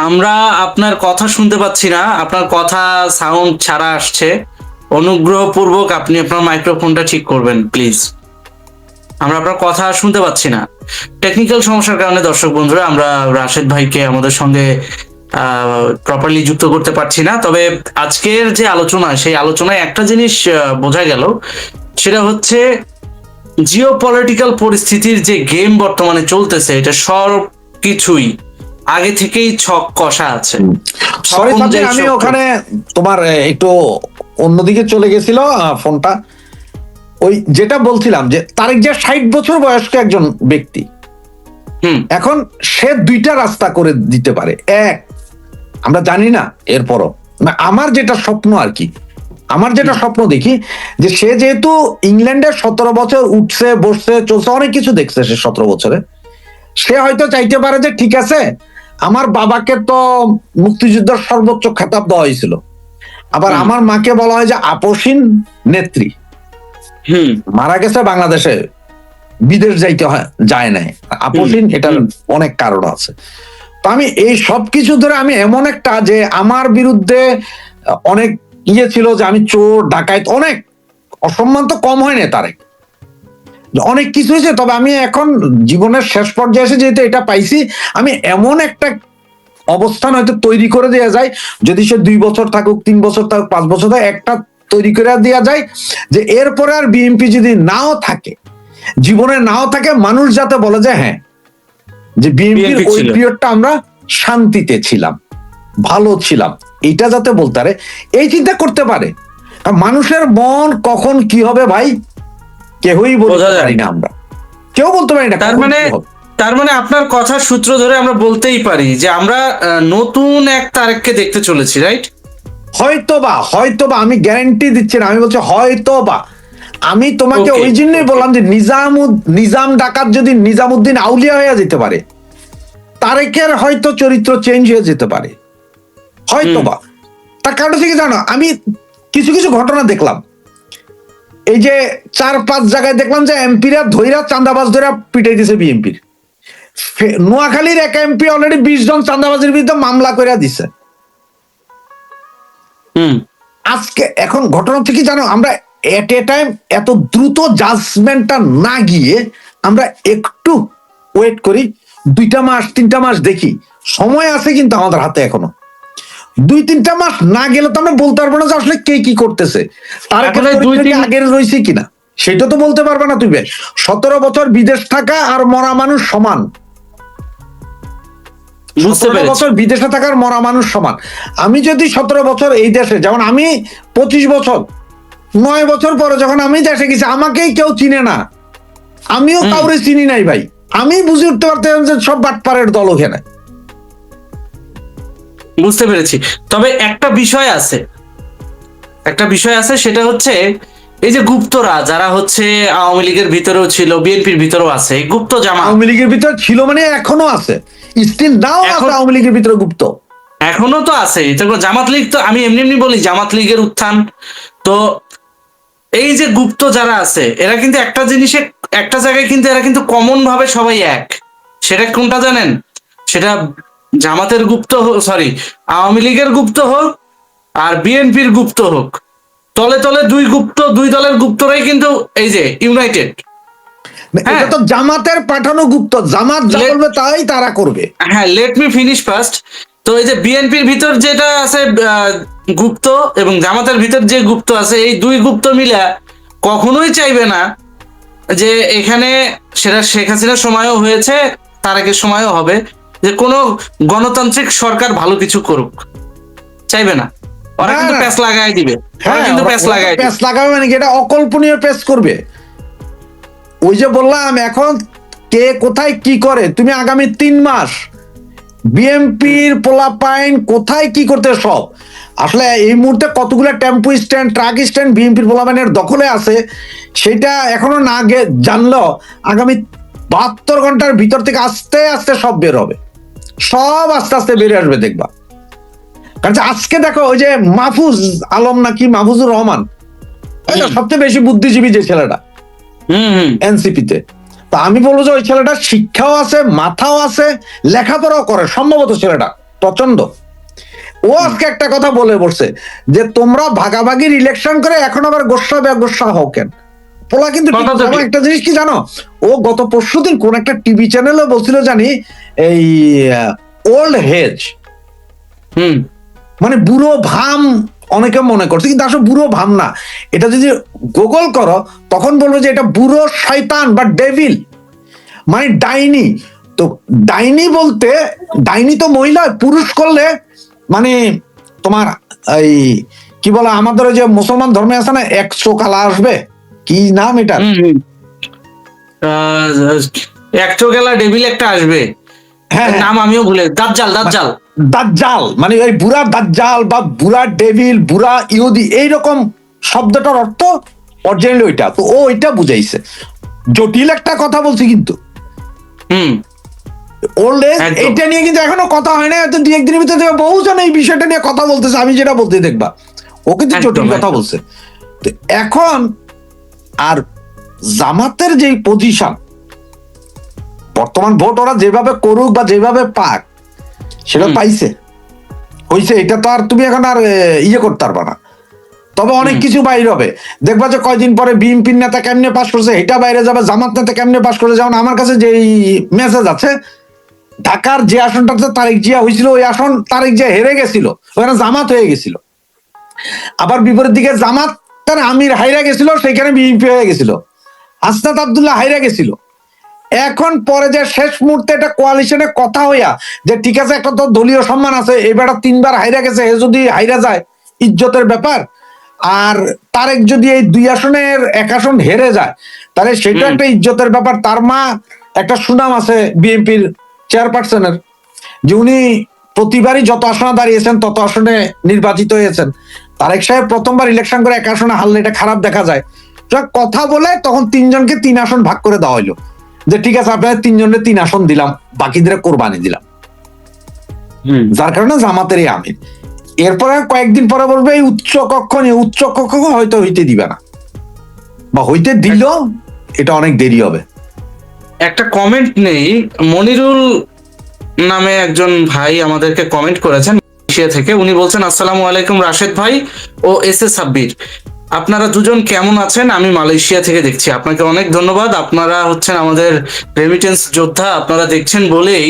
আমরা আপনার কথা শুনতে পাচ্ছি না, আপনার কথা সাউন্ড ছাড়া আসছে। অনুগ্রহপূর্বক আপনি আপনার মাইক্রোফোনটা ঠিক করবেন প্লিজ। আমরা আপনার কথা শুনতে পাচ্ছি না, টেকনিক্যাল সমস্যার কারণে। দর্শক বন্ধুরা, আমরা রাশেদ ভাইকে আমাদের সঙ্গে প্রপারলি যুক্ত করতে পারছি না। তবে আজকের যে আলোচনা, সেই আলোচনায় একটা জিনিস বোঝা গেল, সেটা হচ্ছে জিও পলিটিক্যাল পরিস্থিতির যে গেম বর্তমানে চলতেছে, এটা সব কিছুই আগে থেকেই ছক কষা আছে। সরি সাব্বির, আমি ওখানে তোমার একটু অন্যদিকে চলে গেছিল ফোনটা। ওই যেটা বলছিলাম যে তারেক যে 60 বছর বয়স্ক একজন ব্যক্তি, এখন সে দুইটা রাস্তা করে দিতে পারে। এক, আমরা জানি না, এরপরও আমার যেটা স্বপ্ন আর কি, আমার যেটা স্বপ্ন দেখি যে সে যেহেতু ইংল্যান্ডে 17 বছর উঠছে বসছে চলছে, অনেক কিছু দেখছে সে 17 বছরে, সে হয়তো চাইতে পারে যে ঠিক আছে আমার বাবাকে তো মুক্তিযুদ্ধের সর্বোচ্চ খেতাব দেওয়া হয়েছিল, আবার আমার মাকে বলা হয় যে আপসীন নেত্রী, মারা গেছে বাংলাদেশে, বিদেশ যাইতে হয়, যায় নাই, আপসীন, এটার অনেক কারণ আছে। তো আমি এই সব কিছু ধরে আমি এমন একটা যে আমার বিরুদ্ধে অনেক ইয়ে ছিল যে আমি চোর ডাকাইত, অনেক অসম্মান তো কম হয় না তারেক, অনেক কিছু হয়েছে। তবে আমি এখন জীবনের শেষ পর্যায়ে এসে যেহেতু এটা পাইছি, আমি এমন একটা অবস্থান হয়তো তৈরি করে দেওয়া যায়, যদি সে 2 বছর থাকুক, 3 বছর থাকুক, 5 বছর থাকুক, একটা তৈরি করে দেওয়া যায় যে এরপরে আর বিএনপি যদি নাও থাকে, জীবনে নাও থাকে, মানুষ যাতে বলে যে হ্যাঁ, যে বিএনপির ওই পিরিয়ডটা আমরা শান্তিতে ছিলাম, ভালো ছিলাম, এটা যাতে বলতে পারে, এই চিন্তা করতে পারে। মানুষের মন কখন কি হবে ভাই কেউই বলতে পারি না, আমরা কেউ বলতে পারি না। তার মানে আপনার কথার সূত্র ধরে আমরা বলতেই পারি যে আমরা নতুন এক তারেককে দেখতে চলেছি, রাইট? হয়তোবা আমি গ্যারান্টি দিচ্ছি না, আমি বলছি হয়তোবা। আমি তোমাকে ওই জন্যই বললাম যে নিজাম ডাকাত যদি নিজামুদ্দিন আউলিয়া হয়ে যেতে পারে, তারেকের হয়তো চরিত্র চেঞ্জ হয়ে যেতে পারে, হয়তোবা। তার কারণ হচ্ছে কি জানো, আমি কিছু কিছু ঘটনা দেখলাম, এই যে 4-5 জায়গায় দেখলাম যে এমপিরা ধৈরা চাঁদাবাজ ধরে পিটাই দিছে বিএনপির। নোয়াখালীর এক এমপি অলরেডি 20 জন চাঁদাবাজের বিরুদ্ধে মামলা করে দিছে। আজকে এখন ঘটনা হচ্ছে কি জানো, আমরা এট এ টাইম এত দ্রুত জাজমেন্টটা না গিয়ে আমরা একটু ওয়েট করি, 2টা মাস 3টা মাস দেখি, সময় আছে কিন্তু আমাদের হাতে এখনো। 2-3টা মাস না গেলে তো আমরা বলতে পারবো না যে আসলে কে কি করতেছে, তার আগের রয়েছে কিনা সেটা তো বলতে পারবে না। তুই 17 বছর বিদেশ থাকা আর মরা মানুষ সমান, 17 বছর বিদেশে থাকার মরা মানুষ সমান। আমি যদি 17 বছর এই দেশে, যেমন আমি 25 বছর 9 বছর পরে যখন আমি দেশে গেছি, আমাকেই কেউ চিনে না, আমিও কাউরে চিনি নাই ভাই, আমি বুঝে উঠতে পারতাম যে সব বাটপারের দল ওখানে। বুঝতে পেরেছি। তবে একটা বিষয় আছে, একটা বিষয় আছে, সেটা হচ্ছে এই যে গুপ্তরা যারা হচ্ছে আওয়ামী লীগের ভিতরেও ছিল, বিএনপির ভিতরেও আছে, এই গুপ্ত জামাত আওয়ামী লীগের ভিতর ছিল মানে এখনো আছে, স্টিল নাও আছে এখন আওয়ামী লীগের ভিতরে গুপ্ত। এখনো তো আছে। তারপর জামাত লীগ তো আমি এমনি এমনি বলি জামাত লীগের উত্থান। তো এই যে গুপ্ত যারা আছে এরা কিন্তু একটা জিনিসে, একটা জায়গায় কিন্তু এরা কিন্তু কমন ভাবে সবাই এক। সেটা কোনটা জানেন? সেটা জামাতের গুপ্ত সরি আওয়ামী লীগের গুপ্ত হোক আর বিএনপির গুপ্ত হোক, তলে তলে দুই দলের গুপ্তরাই কিন্তু এই যে ইউনাইটেড। হ্যাঁ এটা তো জামাতের পাঠানো গুপ্ত, জামাত যা বলবে তাই তারা করবে। হ্যাঁ, লেট মি ফিনিশ ফার্স্ট। তো এই যে বিএনপির ভিতর যেটা আছে গুপ্ত, এবং জামাতের ভিতর যে গুপ্ত আছে, এই দুই গুপ্ত মিলা কখনোই চাইবে না যে এখানে, সেটা শেখ হাসিনার সময়ও হয়েছে, তার আগের সময়ও হবে, যে কোনো গণতান্ত্রিক সরকার ভালো কিছু করুক, চাইবে না। ওরা কিন্তু প্যাচ লাগাই দিবে, ওরা কিন্তু প্যাচ লাগাই দিবে। প্যাচ লাগাবে মানে কি, এটা অকল্পনীয় প্যাচ করবে। ওই যে বললাম এখন কে কোথায় কি করে, তুমি আগামী 3 মাস বিএমপির পোলাপাইন কোথায় কি করতে সব, আসলে এই মুহূর্তে কতগুলো টেম্পো স্ট্যান্ড, ট্রাক স্ট্যান্ড বিএমপির পোলাপাইনের দখলে আছে, সেটা এখনো না জানলো আগামী 72 ঘন্টার ভিতর থেকে আস্তে আস্তে সব বের হবে, সব আস্তে আস্তে বেরিয়ে আসবে দেখবা। কারণ আজকে দেখো ওই যে মাহফুজ আলম নাকি মাহফুজুর রহমান, সবচেয়ে বেশি বুদ্ধিজীবী যে ছেলেটা এনসিপিতে, তা আমি বলবো যে ওই ছেলেটার শিক্ষাও আছে, মাথাও আছে, লেখাপড়াও করে সম্ভবত ছেলেটা প্রচন্ড। ও আজকে একটা কথা বলে বসছে যে তোমরা ভাগাভাগির ইলেকশন করে এখন আবার গোসা বেগোসা হও কেন। পোলা কিন্তু একটা জিনিস কি জানো, ও গত পরশুদিন কোন একটা টিভি চ্যানেলে বলছিল জানি, এই ওল্ড হেজ মানে বুড়ো ভাম অনেকে মনে করছে, কিন্তু আসলে বুড়ো ভাম না, এটা যদি গুগল করো তখন বলবো যে এটা বুড়ো শয়তান বা ডেভিল, মানে ডাইনি। তো ডাইনি বলতে, ডাইনি তো মহিলা, পুরুষ করলে মানে তোমার এই কি বলে আমাদের যে মুসলমান ধর্মে আছে না, 100 কালা আসবে, কি নাম এটা, একশো গেলা ডেভিল একটা আসবে, হ্যাঁ নাম আমিও ভুলে, দাজ্জাল দাজ্জাল দাজ্জাল মানে ওই বুড়া দাজ্জাল বা বুড়া ডেভিল, বুড়া ইহুদি, এইরকম শব্দটার অর্থ অরিজিনালি ওইটা। তো ও ওইটা বুঝাইছে, জটিল একটা কথা বলছি কিন্তু ওল্ড এজ এইটা নিয়ে কিন্তু এখনো কথা হয় না, হয়তো 2-1 দিনের ভিতরে বহুজন এই বিষয়টা নিয়ে কথা বলতেছে, আমি যেটা বলতে দেখবা ও কিন্তু জটিল কথা বলছে। তো এখন আর জামাতের যে পজিশন বর্তমান, ভোট ওরা যেভাবে করুক বা যেভাবে পাক সেটা পাইছে হইছে, এটা তো আর তুমি এখন আর ইয়ে করতে পারবা না। তবে অনেক কিছু বাইরে হবে, দেখবা যে কয়দিন পরে বিএনপির নেতা কেমনে পাস করছে এটা বাইরে যাবে, জামাত নেতা কেমনে পাস করছে। যেমন আমার কাছে যে মেসেজ আছে, ঢাকার যে আসনটাতে তারেক জিয়া হয়েছিল ওই আসন তারেক জিয়া হেরে গেছিল, ওখানে জামাত হয়ে গেছিল। আবার বিপরীত দিকে জামাত তার আমির হাইরা গেছিল, সেখানে বিএনপি হয়ে গেছিল, হাসনাত আব্দুল্লাহ হাইরা গেছিল। এখন পরে যে শেষ মুহূর্তে একটা কোয়ালিশনে কথা হইয়া যে ঠিক আছে একটা তো দলীয় সম্মান আছে, এবার 3 বার হাইরা গেছে, এ যদি হাইরা যায় ইজ্জতের ব্যাপার, আর তারেক যদি এই 2 আসনের 1 আসন হেরে যায় তাহলে সেটা একটা ইজ্জতের ব্যাপার। তার মা একটা সুনাম আছে বিএনপির চেয়ারপারসনের, যে উনি প্রতিবারই যত আসনে দাঁড়িয়েছেন তত আসনে নির্বাচিত হয়েছেন। তারেক সাহেব প্রথমবার ইলেকশন করে 1 আসনে হারলে এটা খারাপ দেখা যায়, কথা বলে তখন 3 জনকে 3 আসন ভাগ করে দেওয়া হইলো, যে ঠিক আছে আপনাদের 3 জনের 3 আসন দিলাম, বাকিদের কোরবানি দিলাম, যার কারণে জামাতের এই আমির। এরপরে কয়েকদিন পরে বলবে এই উচ্চ কক্ষ নিয়ে, উচ্চ কক্ষ হয়তো হইতে দিবে না, বা হইতে দিল এটা অনেক দেরি হবে। একটা কমেন্ট নেই, মনিরুল নামে একজন ভাই আমাদেরকে কমেন্ট করেছেন মালয়েশিয়া থেকে, উনি বলছেন আসসালামু আলাইকুম রাশেদ ভাই ও এস এ সাব্বির, আপনারা দুজন কেমন আছেন? আমি মালয়েশিয়া থেকে দেখছি। আপনাকে অনেক ধন্যবাদ, আপনারা হচ্ছেন আমাদের রেমিটেন্স যোদ্ধা, আপনারা দেখছেন বলেই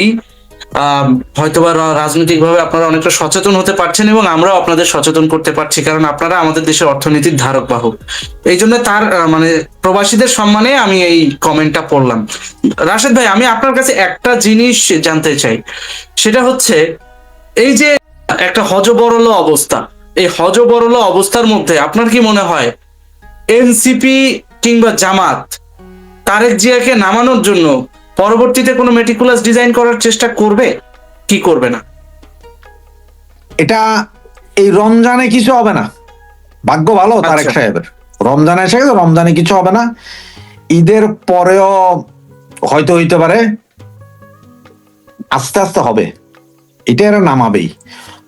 হয়তোবা রাজনৈতিকভাবে আপনারা অনেকটা সচেতন হতে পারছেন, এবং আমরাও আপনাদের সচেতন করতে পারছি, কারণ আপনারা আমাদের দেশের অর্থনীতির ধারক বাহক। এই জন্য তার মানে প্রবাসীদের সম্মানে আমি এই কমেন্টটা পড়লাম। রাশেদ ভাই, আমি আপনার কাছে একটা জিনিস জানতে চাই, সেটা হচ্ছে এই যে একটা হযবরল অবস্থা, এই হযবরল অবস্থার মধ্যে আপনার কি মনে হয় এনসিপি কিংবা জামাত তারেক জিয়াকে নামানোর জন্য পরবর্তীতে কোনো মেটিকুলাস ডিজাইন করার চেষ্টা করবে কি করবে না? এটা এই রমজানে কিছু হবে না, ভাগ্য ভালো তারেক আচ্ছা। সাহেবের, রমজান এসে গেছে, রমজানে কিছু হবে না, ঈদের পরেও হয়তো হইতে পারে, আস্তে আস্তে হবে, এটা এরা নামাবেই।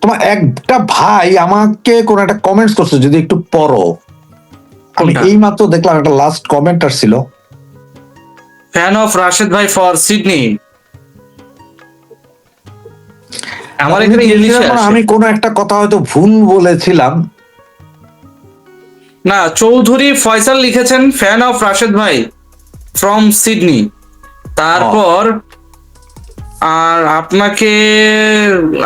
তোমার একটা ভাই আমাকে কোন একটা কমেন্টস করছে, যদি একটু পড়ো। আমি কোনটা? এই মাত্র দেখলাম একটা লাস্ট কমেন্ট আসছিল। ফ্যান অফ রাশেদ ভাই ফর সিডনি। আমার উনি এখানে ইংলিশে চেয়েছিলেন মানে আসে। আমি কোন একটা কথা হয়তো ভুল বলেছিলাম। না, চৌধুরী ফয়সাল লিখেছেন ফ্যান অফ রাশেদ ভাই ফ্রম সিডনি। তারপর আর আপনাকে,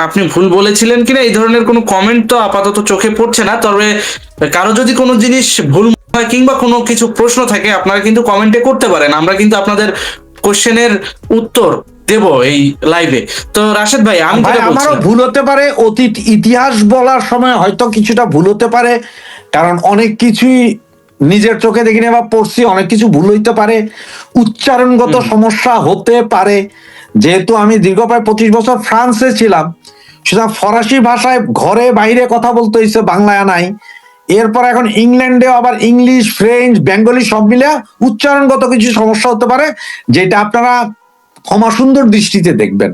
আপনি ভুল বলেছিলেন কিনা এই ধরনের কোনো কমেন্ট তো আপাতত চোখে পড়ছে না। তবে কারো যদি কোনো জিনিস ভুল হয় কিংবা কোনো কিছু প্রশ্ন থাকে, আপনারা কিন্তু কমেন্টে করতে পারেন, আমরা কিন্তু আপনাদের কোশ্চেনের উত্তর দেব এই লাইভে। তো রাশেদ ভাই, আমি ভাই যেটা আমারও বলছিলাম, ভুল হতে পারে, অতীত ইতিহাস বলার সময় হয়তো কিছুটা ভুল হতে পারে, কারণ অনেক কিছুই নিজের চোখে দেখিনি বা পড়ছি, অনেক কিছু ভুল হইতে পারে, উচ্চারণগত সমস্যা হতে পারে। যেহেতু আমি দীর্ঘ প্রায় 25 বছর ফ্রান্সে ছিলাম, সুতরাং ফরাসি ভাষায় ঘরে বাইরে কথা বলতে হয়েছে, বাংলায় নাই। এরপর এখন ইংল্যান্ডে আবার ইংলিশ, ফ্রেঞ্চ, বেঙ্গলি সব মিলে উচ্চারণগত কিছু সমস্যা হতে পারে, যেটা আপনারা ক্ষমা সুন্দর দৃষ্টিতে দেখবেন।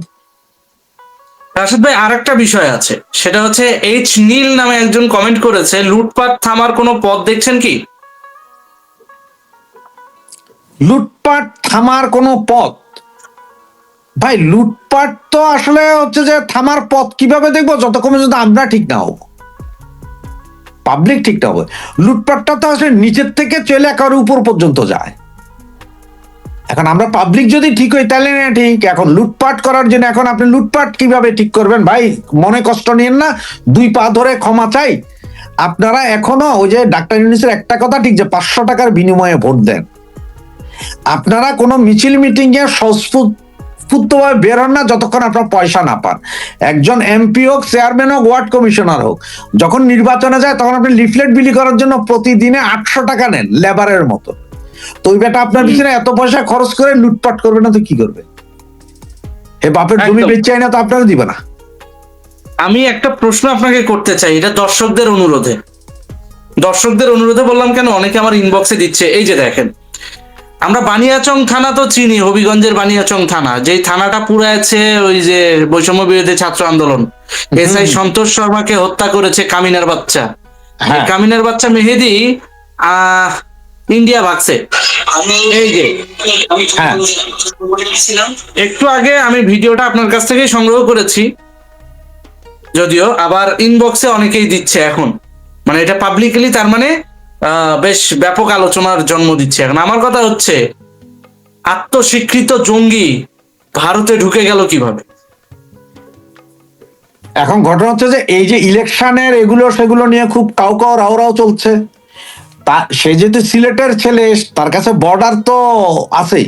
রাশেদ ভাই আর একটা বিষয় আছে, সেটা হচ্ছে এইচ নীল নামে একজন কমেন্ট করেছে, লুটপাট থামার কোনো পথ দেখছেন কি? লুটপাট থামার কোনো পথ? ভাই লুটপাট তো আসলে হচ্ছে যে থামার পথ কিভাবে দেখবো, যতক্ষণ পর্যন্ত আমরা ঠিক না হবো, পাবলিক ঠিক না হবে। লুটপাটটা তো আসলে নিচের থেকে চলে একেবারে উপর পর্যন্ত যায়। এখন আমরা পাবলিক যদি ঠিক হই তাহলে না ঠিক। এখন লুটপাট করার জন্য এখন আপনি লুটপাট কিভাবে ঠিক করবেন ভাই, মনে কষ্ট নিয়েন না, 2 পা ধরে ক্ষমা চাই। আপনারা এখনো ওই যে ডাক্তার ইউনূসের একটা কথা ঠিক, যে 500 টাকার বিনিময়ে ভোট দেন। আপনারা কোনো মিছিল মিটিং এ স্বস্ফূর্তভাবে বের হন না যতক্ষণ আপনার পয়সা না পান। একজন এমপি হোক, চেয়ারম্যান হোক, ওয়ার্ড কমিশনার হোক, যখন নির্বাচনে যায় তখন আপনি লিফলেট বিলি করার জন্য প্রতিদিনে 800 টাকা নেন লেবারের মতো। তো ওই বেটা আপনার পিছনে এত পয়সা খরচ করে লুটপাট করবে না তো কি করবে? হে বাপের জমি একদম। বেচে না তো আপনারা দিবে না। আমি একটা প্রশ্ন আপনাকে করতে চাই, এটা দর্শকদের অনুরোধে। দর্শকদের অনুরোধে বললাম কেন, অনেকে আমার ইনবক্সে দিচ্ছে। এই যে দেখেন, আমরা বানিয়াচং থানা তো চিনি, হবিগঞ্জের বানিয়াচং থানা, যেই থানাটা পুড়াচ্ছে ওই যে বৈষম্য বিরোধী ছাত্র আন্দোলন, এসআই সন্তোষ শর্মাকে হত্যা করেছে কামিনার বাচ্চা। এই হ্যাঁ কামিনার বাচ্চা মেহেদি আহ ইন্ডিয়া ভাগছে। এই যে হ্যাঁ একটু আগে আমি ভিডিওটা আপনার কাছ থেকেই সংগ্রহ করেছি, যদিও আবার ইনবক্সে অনেকেই দিচ্ছে এখন, মানে এটা পাবলিকলি, তার মানে বেশ ব্যাপক আলোচনার জন্ম দিচ্ছে। এখন আমার কথা হচ্ছে, আত্মস্বীকৃত জঙ্গি ভারতে ঢুকে গেল কিভাবে? এখন ঘটনা হচ্ছে যে এই যে ইলেকশনের এগুলো সেগুলো নিয়ে খুব কাউ কাউ রাও রাও চলছে। তা সে যেহেতু সিলেটের ছেলে, তার কাছে বর্ডার তো আছেই,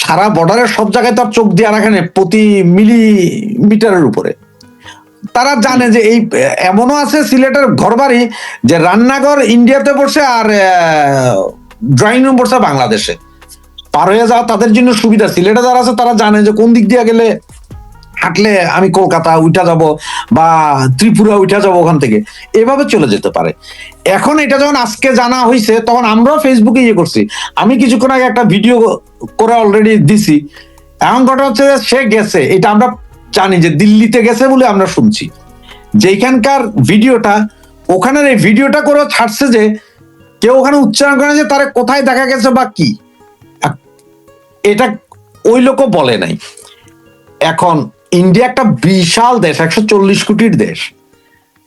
সারা বর্ডারের সব জায়গায় তার চোখ দিয়ে রাখেন প্রতি মিলিমিটারের উপরে। তারা জানে যে এই এমনও আছে সিলেটের ঘরবাড়ি যে রান্নাঘর ইন্ডিয়াতে পড়ছে আর ড্রয়িং রুম পড়ছে বাংলাদেশে। পার হয়ে যাওয়া তাদের জন্য সুবিধা। সিলেটে যারা আছে তারা জানে যে কোন দিক দিয়ে গেলে হাঁটলে আমি কলকাতা উঠা যাব বা ত্রিপুরা উঠা যাব, ওখান থেকে এভাবে চলে যেতে পারে। এখন এটা যখন আজকে জানা হয়েছে তখন আমরাও ফেসবুকে ইয়ে করছি। আমি কিছুক্ষণ আগে একটা ভিডিও করে অলরেডি দিছি। এমন ঘটনা হচ্ছে যে সে গেছে, এটা আমরা জানি যে দিল্লিতে গেছে বলে আমরা শুনছি। যেখানকার ভিডিওটা, ওখানের এই ভিডিওটা করে ছাড়ছে যে কেউ ওখানে উচ্চারণ করে যে তারা কোথায় দেখা গেছে বা কি, এটা ওই লোকও বলে নাই। এখন ইন্ডিয়া একটা বিশাল দেশ, 140 কোটির দেশ।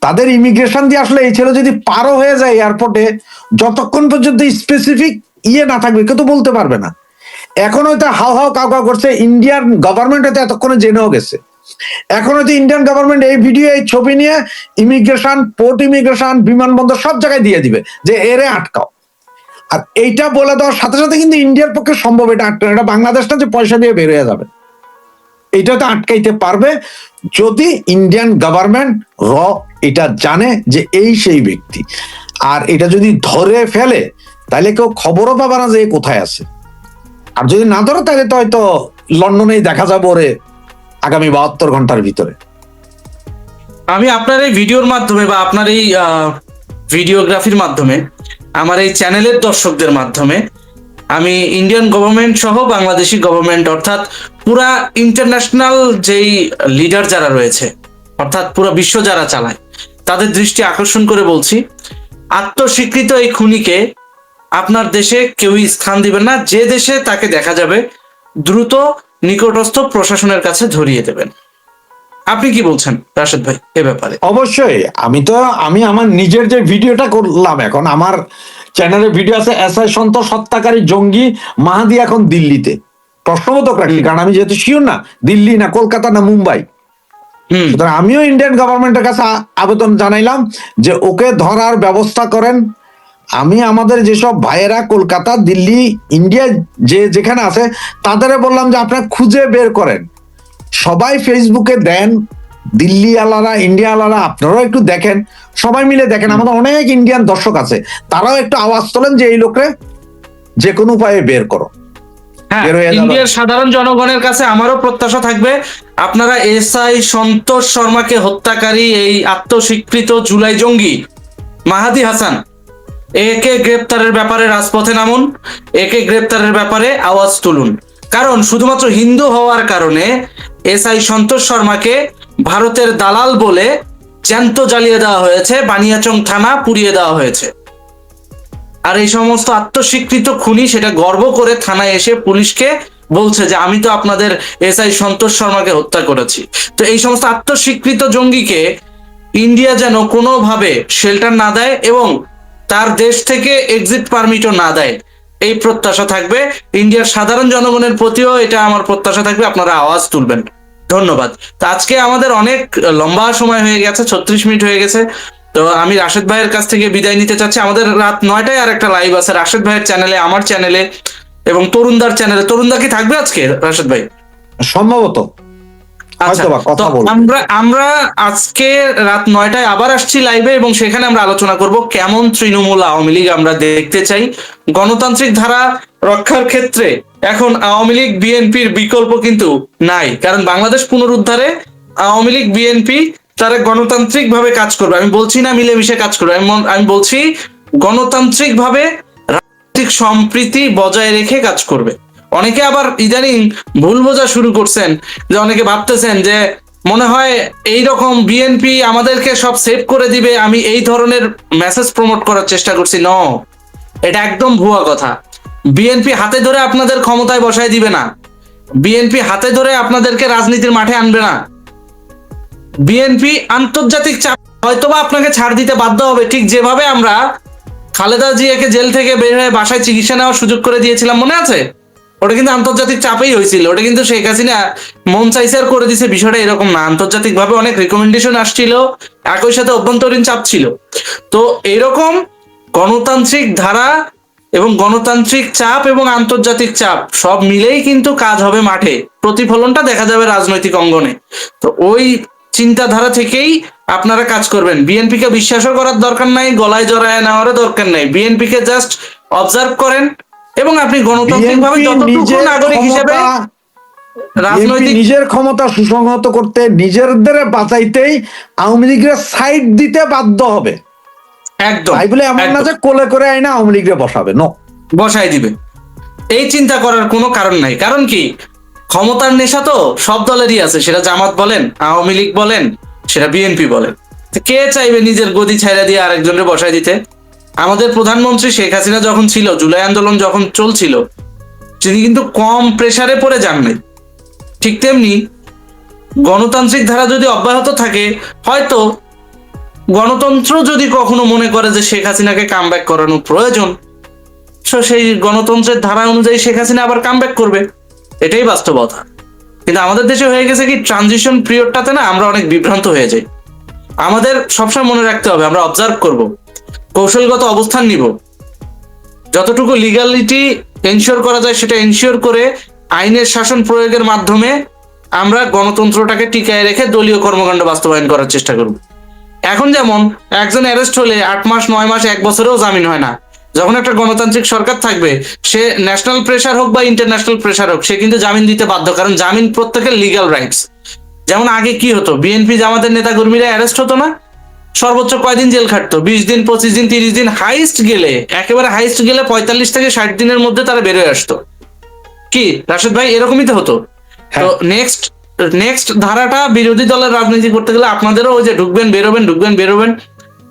তাদের ইমিগ্রেশন দিয়ে আসলে এই ছেলে যদি পারও হয়ে যায় এয়ারপোর্টে, যতক্ষণ পর্যন্ত স্পেসিফিক ইয়ে না থাকবে কেউ তো বলতে পারবে না। এখন হয়তো হাও হাও কাউ কাউ করছে, ইন্ডিয়ান গভর্নমেন্ট হয়তো এতক্ষণে জেনেও গেছে। এখন হয়তো ইন্ডিয়ান গভর্নমেন্ট এই ভিডিও, এই ছবি নিয়ে ইমিগ্রেশন, পোর্ট ইমিগ্রেশন, বিমানবন্দর সব জায়গায় দিয়ে দিবে যে এরে আটকাও। আর এইটা বলে দেওয়ার সাথে সাথে কিন্তু ইন্ডিয়ার পক্ষে সম্ভব এটা আটকানো। এটা বাংলাদেশ না যে পয়সা দিয়ে বের হয়ে যাবে, এটা তো আটকাইতে পারবে যদি ইন্ডিয়ান গভর্নমেন্ট এটা জানে যে এই সেই ব্যক্তি। আর এটা যদি ধরে ফেলে তাহলে কেউ খবরও পাবে না যে কোথায় আছে। আর যদি না ধরে তাহলে তো হয়তো লন্ডনেই দেখা যাবে ওরে আগামী 72 ঘন্টার ভিতরে। আমি আপনার এই ভিডিওর মাধ্যমে বা আপনার এই ভিডিওগ্রাফির মাধ্যমে, আমার এই চ্যানেলের দর্শকদের মাধ্যমে আমি ইন্ডিয়ান গভর্নমেন্ট সহ বাংলাদেশি গভর্নমেন্ট অর্থাৎ পুরা ইন্টারন্যাশনাল যেই লিডার যারা রয়েছে অর্থাৎ পুরো বিশ্ব যারা চালায় তাদের দৃষ্টি আকর্ষণ করে বলছি, আত্মস্বীকৃত এই খুনিকে আপনার দেশে কেউই স্থান দিবেন না। যে দেশে তাকে দেখা যাবে দ্রুত নিকটস্থ প্রশাসনের কাছে ধরিয়ে দেবেন। আপনি কি বলছেন রাশেদ ভাই এ ব্যাপারে? অবশ্যই আমি আমার নিজের যে ভিডিওটা করলাম, এখন আমার চ্যানেলে ভিডিও আছে, এসআই সন্তোষ হত্যাকারী জঙ্গি মাহাদি এখন দিল্লিতে, প্রশ্নবোধক রাখি, কারণ আমি যেহেতু শিওর না দিল্লি না কলকাতা না মুম্বাই। সুতরাং আমিও ইন্ডিয়ান গভর্নমেন্টের কাছে আবেদন জানাইলাম যে ওকে ধরার ব্যবস্থা করেন। আমি আমাদের যেসব ভাইয়েরা কলকাতা, দিল্লি, ইন্ডিয়া যেখানে আছে তাদের বললাম যে আপনারা খুঁজে বের করেন, সবাই ফেসবুকে দেন, দিল্লি আলারা, ইন্ডিয়া আলারা, আপনারাও একটু দেখেন, সবাই মিলে দেখেন, আমাদের অনেক ইন্ডিয়ান দর্শক আছে, তারাও একটু আওয়াজ তোলেন যে এই লোকরে যে কোনো উপায়ে বের করো। হ্যাঁ, ইন্ডিয়ার সাধারণ জনগণের কাছে আমারও প্রত্যাশা থাকবে আপনারা এসআই সন্তোষ শর্মাকে হত্যাকারী এই আত্মস্বীকৃত জুলাই জঙ্গি মাহাদি হাসান একে গ্রেপ্তারের ব্যাপারে রাজপথে নামুন, একে গ্রেপ্তারের ব্যাপারে আওয়াজ তুলুন। কারণ শুধুমাত্র হিন্দু হওয়ার কারণে এসআই সন্তোষ শর্মাকে ভারতের দালাল বলে জ্যান্ত জ্বালিয়ে দেওয়া হয়েছে, বানিয়াচং থানা পুড়িয়ে দেওয়া হয়েছে। আর এই সমস্ত আত্মস্বীকৃত খুনি সেটা গর্ব করে থানায় এসে পুলিশকে বলছে যে আমি তো আপনাদের এসআই সন্তোষ শর্মাকে হত্যা করেছি। তো এই সমস্ত আত্মস্বীকৃত জঙ্গিকে ইন্ডিয়া যেন কোনোভাবে শেল্টার না দেয় এবং তার দেশ থেকে এক্সিট পারমিটও না দেয়, এই প্রত্যাশা থাকবে। ইন্ডিয়ার সাধারণ জনগণের প্রতিও এটা আমার প্রত্যাশা থাকবে, আপনারা আওয়াজ তুলবেন। ধন্যবাদ। তো আজকে আমাদের অনেক লম্বা সময় হয়ে গেছে, 36 মিনিট হয়ে গেছে। তো আমি রাশেদ ভাইয়ের কাছ থেকে বিদায় নিতে চাচ্ছি। আমাদের রাত 9টায় আর একটা লাইভ আছে রাশেদ ভাইয়ের চ্যানেলে, আমার চ্যানেলে এবং তরুণদার চ্যানেলে। তরুণদা কি থাকবে আজকে রাশেদ ভাই? সম্ভবত। আচ্ছা, তো আমরা আজকে রাত 9টায় আবার আসছি লাইভে এবং সেখানে আমরা আলোচনা করব কেমন তৃণমূল আওয়ামী লীগ আমরা দেখতে চাই। গণতান্ত্রিক ধারা রক্ষার ক্ষেত্রে এখন আওয়ামী লীগ বিএনপির বিকল্প কিন্তু নাই, কারণ বাংলাদেশ পুনরুদ্ধারে আওয়ামী লীগ বিএনপি তারা গণতান্ত্রিক ভাবে কাজ করবে। আমি বলছি না মিলেমিশে কাজ করবে, আমি বলছি গণতান্ত্রিক ভাবে রাজনৈতিক সম্প্রীতি বজায় রেখে কাজ করবে। অনেকে আবার ইদানিং ভুল বোঝা শুরু করছেন, যে অনেকে ভাবতেছেন যে মনে হয় এইরকম বিএনপি আমাদেরকে সব সেভ করে দিবে, আমি এই ধরনের মেসেজ প্রমোট করার চেষ্টা করছি। ন, এটা একদম ভুয়া কথা। বিএনপি হাতে ধরে আপনাদের ক্ষমতায় বসায় দিবে না, বিএনপি হাতে ধরে আপনাদেরকে রাজনীতির মাঠে আনবে না। বিএনপি আন্তর্জাতিক চাপ হয়তোবা আপনাকে ছাড় দিতে বাধ্য হবে, ঠিক যেভাবে আমরা খালেদা জিয়াকে জেল থেকে বের হয়ে বাসায় চিকিৎসা নেওয়ার সুযোগ করে দিয়েছিলাম, মনে আছে? ওটা কিন্তু আন্তর্জাতিক চাপেই হয়েছিল, ওটা কিন্তু শেখ হাসিনা মন চাইছে আর করে দিছে, বিষয়টা এরকম না। আন্তর্জাতিক ভাবে অনেক রিকমেন্ডেশন আসছিল, একই সাথে অভ্যন্তরীণ চাপ ছিল। তো এরকম গণতান্ত্রিক ধারা এবং গণতান্ত্রিক চাপ এবং আন্তর্জাতিক চাপ সব মিলেই কিন্তু কাজ হবে মাঠে, প্রতিফলনটা দেখা যাবে রাজনৈতিক অঙ্গনে। তো ওই চিন্তাধারা থেকেই আপনারা কাজ করবেন। বিএনপি কে বিশ্বাসও করার দরকার নাই, গলায় জড়ায় নেওয়ারও দরকার নাই। বিএনপি কে জাস্ট অবজার্ভ করেন এবং আপনি গণতান্ত্রিক ভাবে যতটুকু নাগরিক হিসেবে রাজনৈতিক নিজের ক্ষমতা সুসংহত করতে, নিজেদের বাঁচাইতেই আওয়ামী লীগের সাইড দিতে বাধ্য হবে। একদম তাই বলে এমন না যে কোলে করে আইনা আওয়ামী লীগের বসাবে, নো, বসাই দিবে, এই চিন্তা করার কোনো কারণ নাই। কারণ কি, ক্ষমতার নেশা তো সব দলেরই আছে, সেটা জামাত বলেন, আওয়ামী লীগ বলেন, সেটা বিএনপি বলেন। কে চাইবে নিজের গদি ছাইড়া দিয়ে আরেকজনের বসাই দিতে? আমাদের প্রধানমন্ত্রী শেখ হাসিনা যখন ছিল, জুলাই আন্দোলন যখন চলছিল, তিনি কিন্তু কম প্রেসারে পড়ে যান নাই। ঠিক তেমনি গণতান্ত্রিক ধারা যদি অব্যাহত থাকে, হয়তো গণতন্ত্র যদি কখনো মনে করে যে শেখ হাসিনাকে কামব্যাক করানো প্রয়োজন, সেই গণতন্ত্রের ধারা অনুযায়ী শেখ হাসিনা আবার কামব্যাক করবে, এটাই বাস্তবতা। কিন্তু আমাদের দেশে হয়ে গেছে কি, ট্রানজিশন পিরিয়ডটাতে না আমরা অনেক বিভ্রান্ত হয়ে যাই। আমাদের সবসময় মনে রাখতে হবে, আমরা অবজার্ভ করব, কৌশলগত অবস্থান নিব, যতটুকু লিগ্যালিটি এনশিওর করা যায় সেটা এনশিওর করে আইনের শাসন প্রয়োগের মাধ্যমে আমরা গণতন্ত্রটাকে টিকায় রেখে দলীয় কর্মকাণ্ড বাস্তবায়ন করার চেষ্টা করব। এখন যেমন একজন অ্যারেস্ট হলে 8 মাস 9 মাস 1 বছরেও জামিন হয় না। যখন একটা গণতান্ত্রিক সরকার থাকবে, সে ন্যাশনাল প্রেসার হোক বা ইন্টারন্যাশনাল প্রেসার হোক, সে কিন্তু জামিন দিতে বাধ্য, কারণ জামিন প্রত্যেকের লিগ্যাল রাইটস। যেমন আগে কি হতো, বিএনপি জামাতের নেতা কর্মীরা অ্যারেস্ট হতো না, সর্বোচ্চ কয়দিন জেল খাটতো? 20 দিন, 25 দিন, 30 দিন, হাইস্ট গেলে, একেবারে হাইস্ট গেলে 45 থেকে 60 দিনের মধ্যে তারা বেরোয় আসতো। কি রাশেদ ভাই, এরকমই তো হতো। তো নেক্সট নেক্সট ধারাটা, বিরোধী দলের রাজনীতি করতে গেলে আপনাদেরও ওই যে ঢুকবেন বেরোবেন, ঢুকবেন বেরোবেন।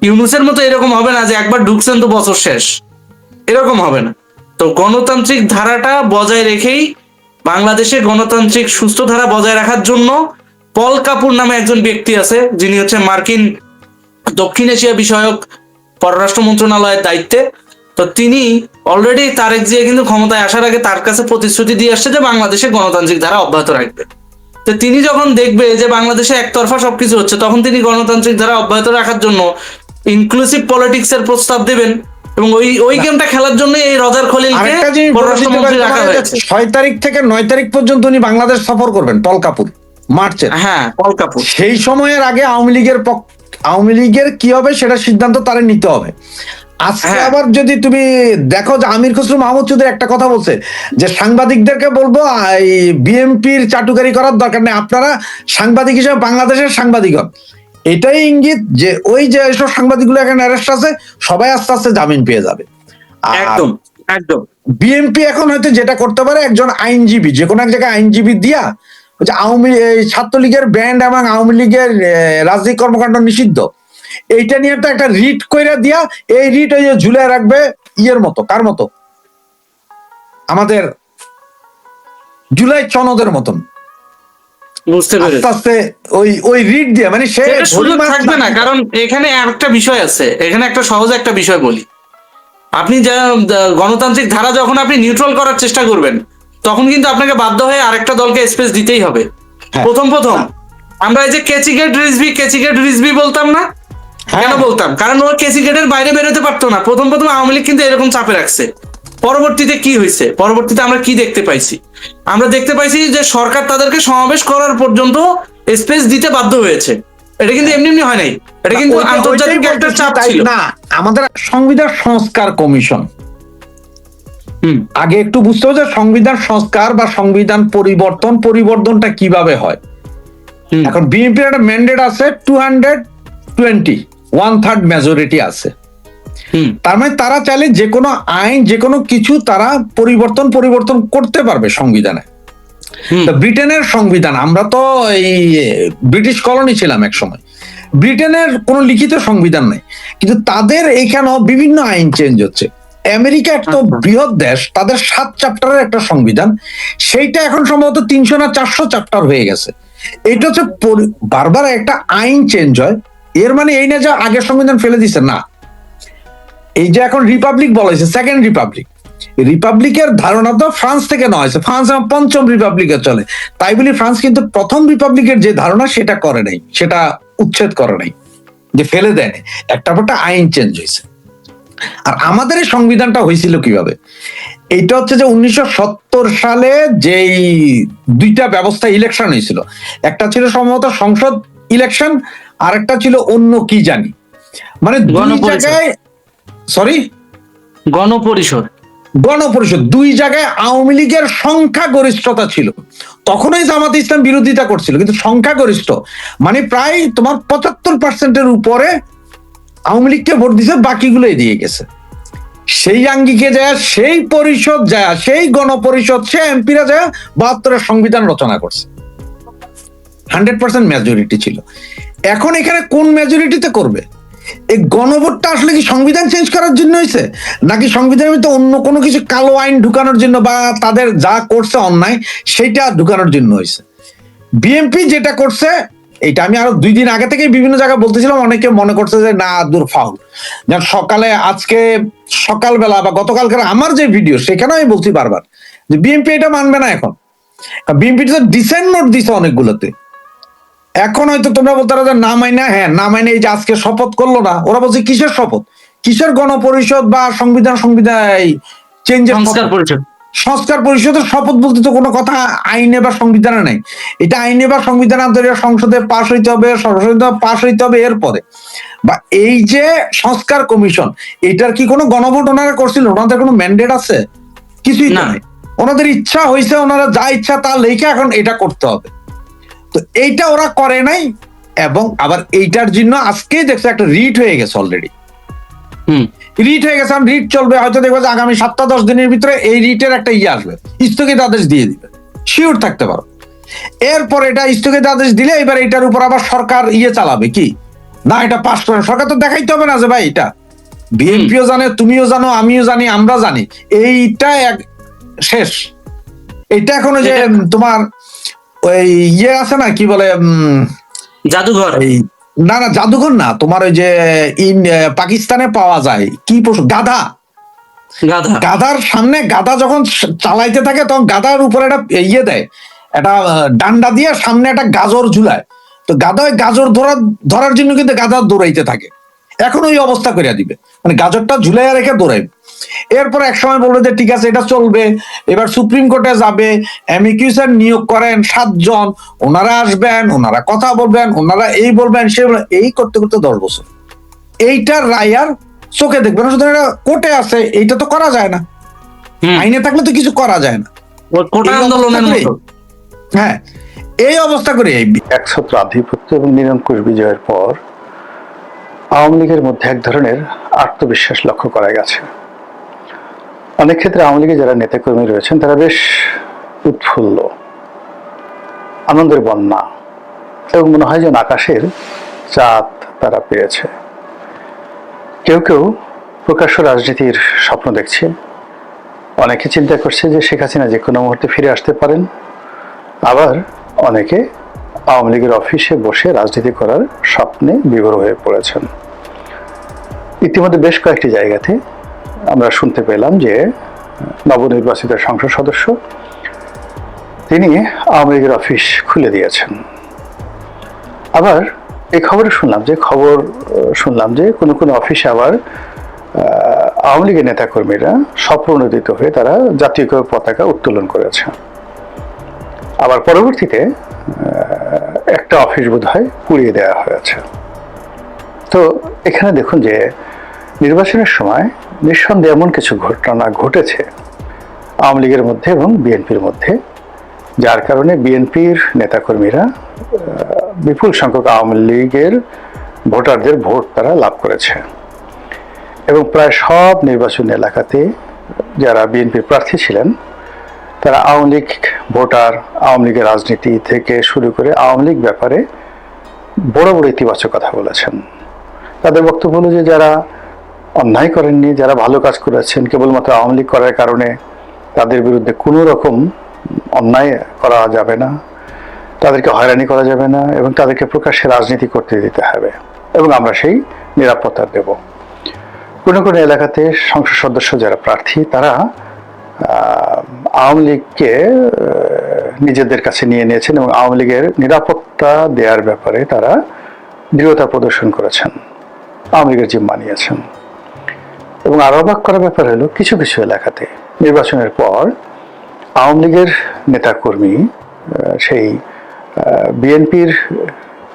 ইউনূসের মতো এরকম হবে না যে একবার ঢুকছেন তো বছর শেষ, এরকম হবে না। তো গণতান্ত্রিক ধারাটা বজায় রেখেই, বাংলাদেশে গণতান্ত্রিক সুস্থ ধারা বজায় রাখার জন্য পল কাপুর নামে একজন ব্যক্তি আছে, যিনি হচ্ছে মার্কিন দক্ষিণ এশিয়া বিষয়ক পররাষ্ট্র মন্ত্রণালয়ের দায়িত্বে। তো তিনি অলরেডি তারেক জিয়া কিন্তু ক্ষমতায় আসার আগে তার কাছে প্রতিশ্রুতি দিয়ে আসছে যে বাংলাদেশে গণতান্ত্রিক ধারা অব্যাহত রাখবে। তো তিনি যখন দেখবে যে বাংলাদেশে একতরফা সবকিছু হচ্ছে, তখন তিনি গণতান্ত্রিক ধারা অব্যাহত রাখার জন্য ইনক্লুসিভ পলিটিক্স এর প্রস্তাব দেবেন, এবং ওই গেমটা খেলার জন্য এই রজার খলিলকে পররাষ্ট্রমন্ত্রী রাখা হয়েছে। 6 তারিখ থেকে 9 তারিখ পর্যন্ত উনি বাংলাদেশ সফর করবেন, পল কাপুর, মার্চে। হ্যাঁ, পল কাপুর। সেই সময়ের আগে আওয়ামী লীগের কি হবে সেটা সিদ্ধান্ত তারা নিতে হবে। আজকে আবার যদি তুমি দেখো যে আমির খসরু মাহমুদ চৌধুরী একটা কথা বলছে যে সাংবাদিকদেরকে বলবো এই বিএনপির চাটুকারি করার দরকার নেই, আপনারা সাংবাদিক হিসেবে বাংলাদেশের সাংবাদিক হন। এটাই ইঙ্গিত যে ওই যে এইসব সাংবাদিকগুলো এখানে অ্যারেস্ট আছে, সবাই আস্তে আস্তে জামিন পেয়ে যাবে। একদম একদম। বিএনপি এখন হয়তো যেটা করতে পারে, একজন আইনজীবী, যে কোনো এক জায়গায় আইনজীবী দিয়া যে ছাত্রলীগের ব্যান্ড এবং আওয়ামী লীগের রাজনৈতিক কর্মকাণ্ড নিষিদ্ধ, এইটা নিয়ে তো একটা রিট কইরা দিয়া, এই রিট ওই যে ঝুলে রাখবে ইয়ের মতো, কার মতো, আমাদের জুলাই চনদের মতন। বুঝতে পেরেছি। আস্তে আস্তে ওই রিট দিয়ে, মানে সে সুযোগ থাকবে না। কারণ এখানে একটা বিষয় আছে, এখানে একটা সহজ একটা বিষয় বলি। আপনি যা গণতান্ত্রিক ধারা যখন আপনি নিউট্রাল করার চেষ্টা করবেন, তখন কিন্তু আপনাকে বাধ্য হয়ে আরেকটা দলকে স্পেস দিতেই হবে। প্রথম আমরা এই যে কেচিগেট রিজভি বলতাম না, কেন বলতাম? কারণ ও কেচিগেটের বাইরে বেরোতে পারতো না। প্রথম আওয়ামী লীগ কিন্তু এরকম চাপে রাখছে। পরবর্তীতে কি হয়েছে? পরবর্তীতে আমরা কি দেখতে পাইছি? আমরা দেখতে পাইছি যে সরকার তাদেরকে সমাবেশ করার পর্যন্ত স্পেস দিতে বাধ্য হয়েছে। এটা কিন্তু এমনি এমনি হয় নাই, এটা কিন্তু আন্তর্জাতিক একটা চাপ ছিল। না, আমাদের সংবিধান সংস্কার কমিশন, আগে একটু বুঝতে হবে যে সংবিধান সংস্কার বা সংবিধান পরিবর্তনটা কিভাবে হয়। এখন বিএনপির একটা ম্যান্ডেট আছে 220, 1/3 মেজরিটি আছে। তার মানে তারা চাইলে যে কোনো আইন, যে কোনো কিছু তারা পরিবর্তন করতে পারবে সংবিধানে। ব্রিটেনের সংবিধান, আমরা তো এই ব্রিটিশ কলোনি ছিলাম এক সময়, ব্রিটেনের কোনো লিখিত সংবিধান নেই, কিন্তু তাদের এইখানেও বিভিন্ন আইন চেঞ্জ হচ্ছে। আমেরিকা একটা বৃহৎ দেশ, তাদের 7 চ্যাপ্টারের একটা সংবিধান, সেইটা এখন সম্ভবত 300 না 400 চ্যাপ্টার হয়ে গেছে। এটা হচ্ছে বারবার একটা আইন চেঞ্জ হয়, এর মানে এই না যে আগের সংবিধান ফেলে দিচ্ছে না। এই যে এখন রিপাবলিক বলা হয়েছে, সেকেন্ড রিপাবলিকের ধারণা তো ফ্রান্স থেকে নেওয়া হয়েছে। ফ্রান্স এখন 5ম রিপাবলিকে চলে, তাই বলি ফ্রান্স কিন্তু প্রথম রিপাবলিকের যে ধারণা সেটা করে নাই, সেটা উচ্ছেদ করে নাই, যে ফেলে দেয়নি, একটা আইন চেঞ্জ হয়েছে। আর আমাদের এই সংবিধানটা হয়েছিল কিভাবে? এইটা হচ্ছে যে 1970 সালে যেই 2টা ব্যবস্থা ইলেকশন হয়েছিল, একটা ছিল সম্ভবত সংসদ ইলেকশন, আর একটা ছিল অন্য কি জানি, মানে গণপরিষদ, 2 জায়গায় আওয়ামী লীগের সংখ্যাগরিষ্ঠতা ছিল। তখনই জামাত ইসলাম বিরোধিতা করছিল, কিন্তু সংখ্যাগরিষ্ঠ মানে প্রায় তোমার 75%-এর উপরে আওয়ামী লীগকে ভোট দিছে, বাকিগুলো এদিকে গেছে। সেই আঙ্গিকে যায়, সেই পরিষদ যায়, সেই গণপরিষদ, সে এমপিরা যায় 72-এর সংবিধান রচনা করছে, 100% মেজরিটি ছিল। এখন এখানে কোন মেজরিটিতে করবে? এই গণভোটটা আসলে কি সংবিধান চেঞ্জ করার জন্য হয়েছে, নাকি সংবিধানের মধ্যে অন্য কোনো কিছু কালো আইন ঢুকানোর জন্য, বা তাদের যা করছে অন্যায় সেইটা ঢুকানোর জন্য হয়েছে? বিএনপি যেটা করছে, এটা আমি আরো 2 দিন আগে থেকে বিভিন্ন জায়গায় বলতেছিলাম, অনেকে মনে করছে যে না দূর ফাউল। যেমন আজকে সকালবেলা বা গতকালকার আমার যে ভিডিও, সেখানে আমি বলছি বারবার যে বিএনপি এটা মানবে না। এখন বিএনপি তো ডিসেন্ট নোট দিছে অনেকগুলোতে। এখন হয়তো তোমরা বলতে পারো যে না মাইনা, হ্যাঁ না মাইনা, এই যে আজকে শপথ করলো না, ওরা বলছে কিসের শপথ, কিসের গণপরিষদ বা সংবিধান চেঞ্জের সংস্কার পরিষদের শপথ বলতে তো কোনো কথা আইনে বা সংবিধানে নাই। এটা আইনে বা সংবিধানে সংসদে পাশ হইতে হবে, পাশ হইতে হবে, এরপরে বা এই যে সংস্কার কমিশন, এটার কি কোনো গণভোট ওনারা করছিল? ওনাদের কোনো ম্যান্ডেট আছে? কিছুই নাই। ওনাদের ইচ্ছা হয়েছে, ওনারা যা ইচ্ছা তা লেখে এখন এটা করতে হবে। তো এইটা ওরা করে নাই, এবং আবার এইটার জন্য আজকেই দেখছো একটা রিট হয়ে গেছে অলরেডি, রিট হয়ে গেছে। রিট চলবে, হয়তো দেখবো যে আগামী 7-10 দিনের ভিতরে এই রিটের একটা আসবে, স্থগিত আদেশ দিয়ে দিবে, শিওর থাকতে পারো। এরপর এটা স্থগিত আদেশ দিলে এবার এটার উপর আবার সরকার চালাবে কি না, এটা পাস করে সরকার তো দেখাইতে হবে না যে ভাই এটা বিএনপিও জানে, তুমিও জানো, আমিও জানি, আমরা জানি এইটা শেষ। এটা এখনো যে তোমার ওই আছে না, কি বলে জাদুঘর, না না জাদুঘর না, তোমার ওই যে পাকিস্তানে পাওয়া যায় কি পশু, গাধা, গাধার সামনে গাধা যখন চালাইতে থাকে তখন গাধার উপরে একটা দেয়, একটা ডান্ডা দিয়ে সামনে একটা গাজর ঝুলায়, তো গাধা ওই গাজর ধরার জন্য কিন্তু গাধা দৌড়াইতে থাকে। এখন ওই অবস্থা করিয়া দিবে, মানে গাজরটা ঝুলাইয়া রেখে দৌড়াইবে। এরপর এক সময় বলবে যে ঠিক আছে এটা চলবে, এবার সুপ্রিম কোর্টে যাবে, অ্যামিকিউসার নিয়োগ করেন 7 জন, ওনারা আসবেন, ওনারা কথা বলবেন, ওনারা এই বলবেন সে এই করতে করতে 10 বছর এইটার রায় আর চোখে দেখবে না, শুধু এটা কোর্টে আছে, এইটা তো করা যায় না, আইনে থাকলে তো কিছু করা যায় না। হ্যাঁ, এই অবস্থা করে একছত্র আধিপত্য এবং নিরঙ্কুশ বিজয়ের পর আওয়ামী লীগের মধ্যে এক ধরনের আত্মবিশ্বাস লক্ষ্য করা গেছে। অনেক ক্ষেত্রে আওয়ামী লীগের যারা নেতাকর্মী রয়েছেন তারা বেশ উৎফুল্ল, আনন্দের বন্যা, এবং মনে হয় যেন আকাশের চাঁদ তারা পেয়েছে। কেউ কেউ প্রকাশ্য রাজনীতির স্বপ্ন দেখছে, অনেকে চিন্তা করছে যে শেখ হাসিনা যে কোনো মুহূর্তে ফিরে আসতে পারেন, আবার অনেকে আওয়ামী লীগের অফিসে বসে রাজনীতি করার স্বপ্নে বিভোর হয়ে পড়েছেন। ইতিমধ্যে বেশ কয়েকটি জায়গাতে আমরা শুনতে পেলাম যে নবনির্বাচিত সংসদ সদস্য তিনি আওয়ামী লীগের অফিস খুলে দিয়েছেন। আবার এই খবর শুনলাম যে কোনো কোনো অফিসে আবার আওয়ামী লীগের নেতাকর্মীরা স্বপ্রণোদিত হয়ে তারা জাতীয় পতাকা উত্তোলন করেছে। আবার পরবর্তীতে একটা অফিস বোধহয় পুড়িয়ে দেওয়া হয়েছে। তো এখানে দেখুন যে নির্বাচনের সময় নিঃসন্দেহে এমন কিছু ঘটনা ঘটেছে আওয়ামী লীগের মধ্যে এবং বিএনপির মধ্যে, যার কারণে বিএনপির নেতাকর্মীরা বিপুল সংখ্যক আওয়ামী লীগের ভোটারদের ভোট তারা লাভ করেছে। এবং প্রায় সব নির্বাচনী এলাকাতে যারা বিএনপির প্রার্থী ছিলেন তারা আওয়ামী লীগ ভোটার, আওয়ামী লীগের রাজনীতি থেকে শুরু করে আওয়ামী লীগ ব্যাপারে বড় বড় ইতিবাচক কথা বলেছেন। তাদের বক্তব্য হলো যে যারা অন্যায় করেননি, যারা ভালো কাজ করেছেন, কেবলমাত্র আওয়ামী লীগ করার কারণে তাদের বিরুদ্ধে কোনো রকম অন্যায় করা যাবে না, তাদেরকে হয়রানি করা যাবে না, এবং তাদেরকে প্রকাশ্যে রাজনীতি করতে দিতে হবে, এবং আমরা সেই নিরাপত্তা দেব। কোনো কোনো এলাকাতে সংসদ সদস্য যারা প্রার্থী তারা আওয়ামী লীগকে নিজেদের কাছে নিয়ে নিয়েছেন এবং আওয়ামী লীগের নিরাপত্তা দেওয়ার ব্যাপারে তারা দৃঢ়তা প্রদর্শন করেছেন, আওয়ামী লীগের জিম্মা নিয়েছেন। এবং আরো অবাক করার ব্যাপার হলো কিছু কিছু এলাকাতে নির্বাচনের পর আওয়ামী লীগের নেতাকর্মী সেই বিএনপির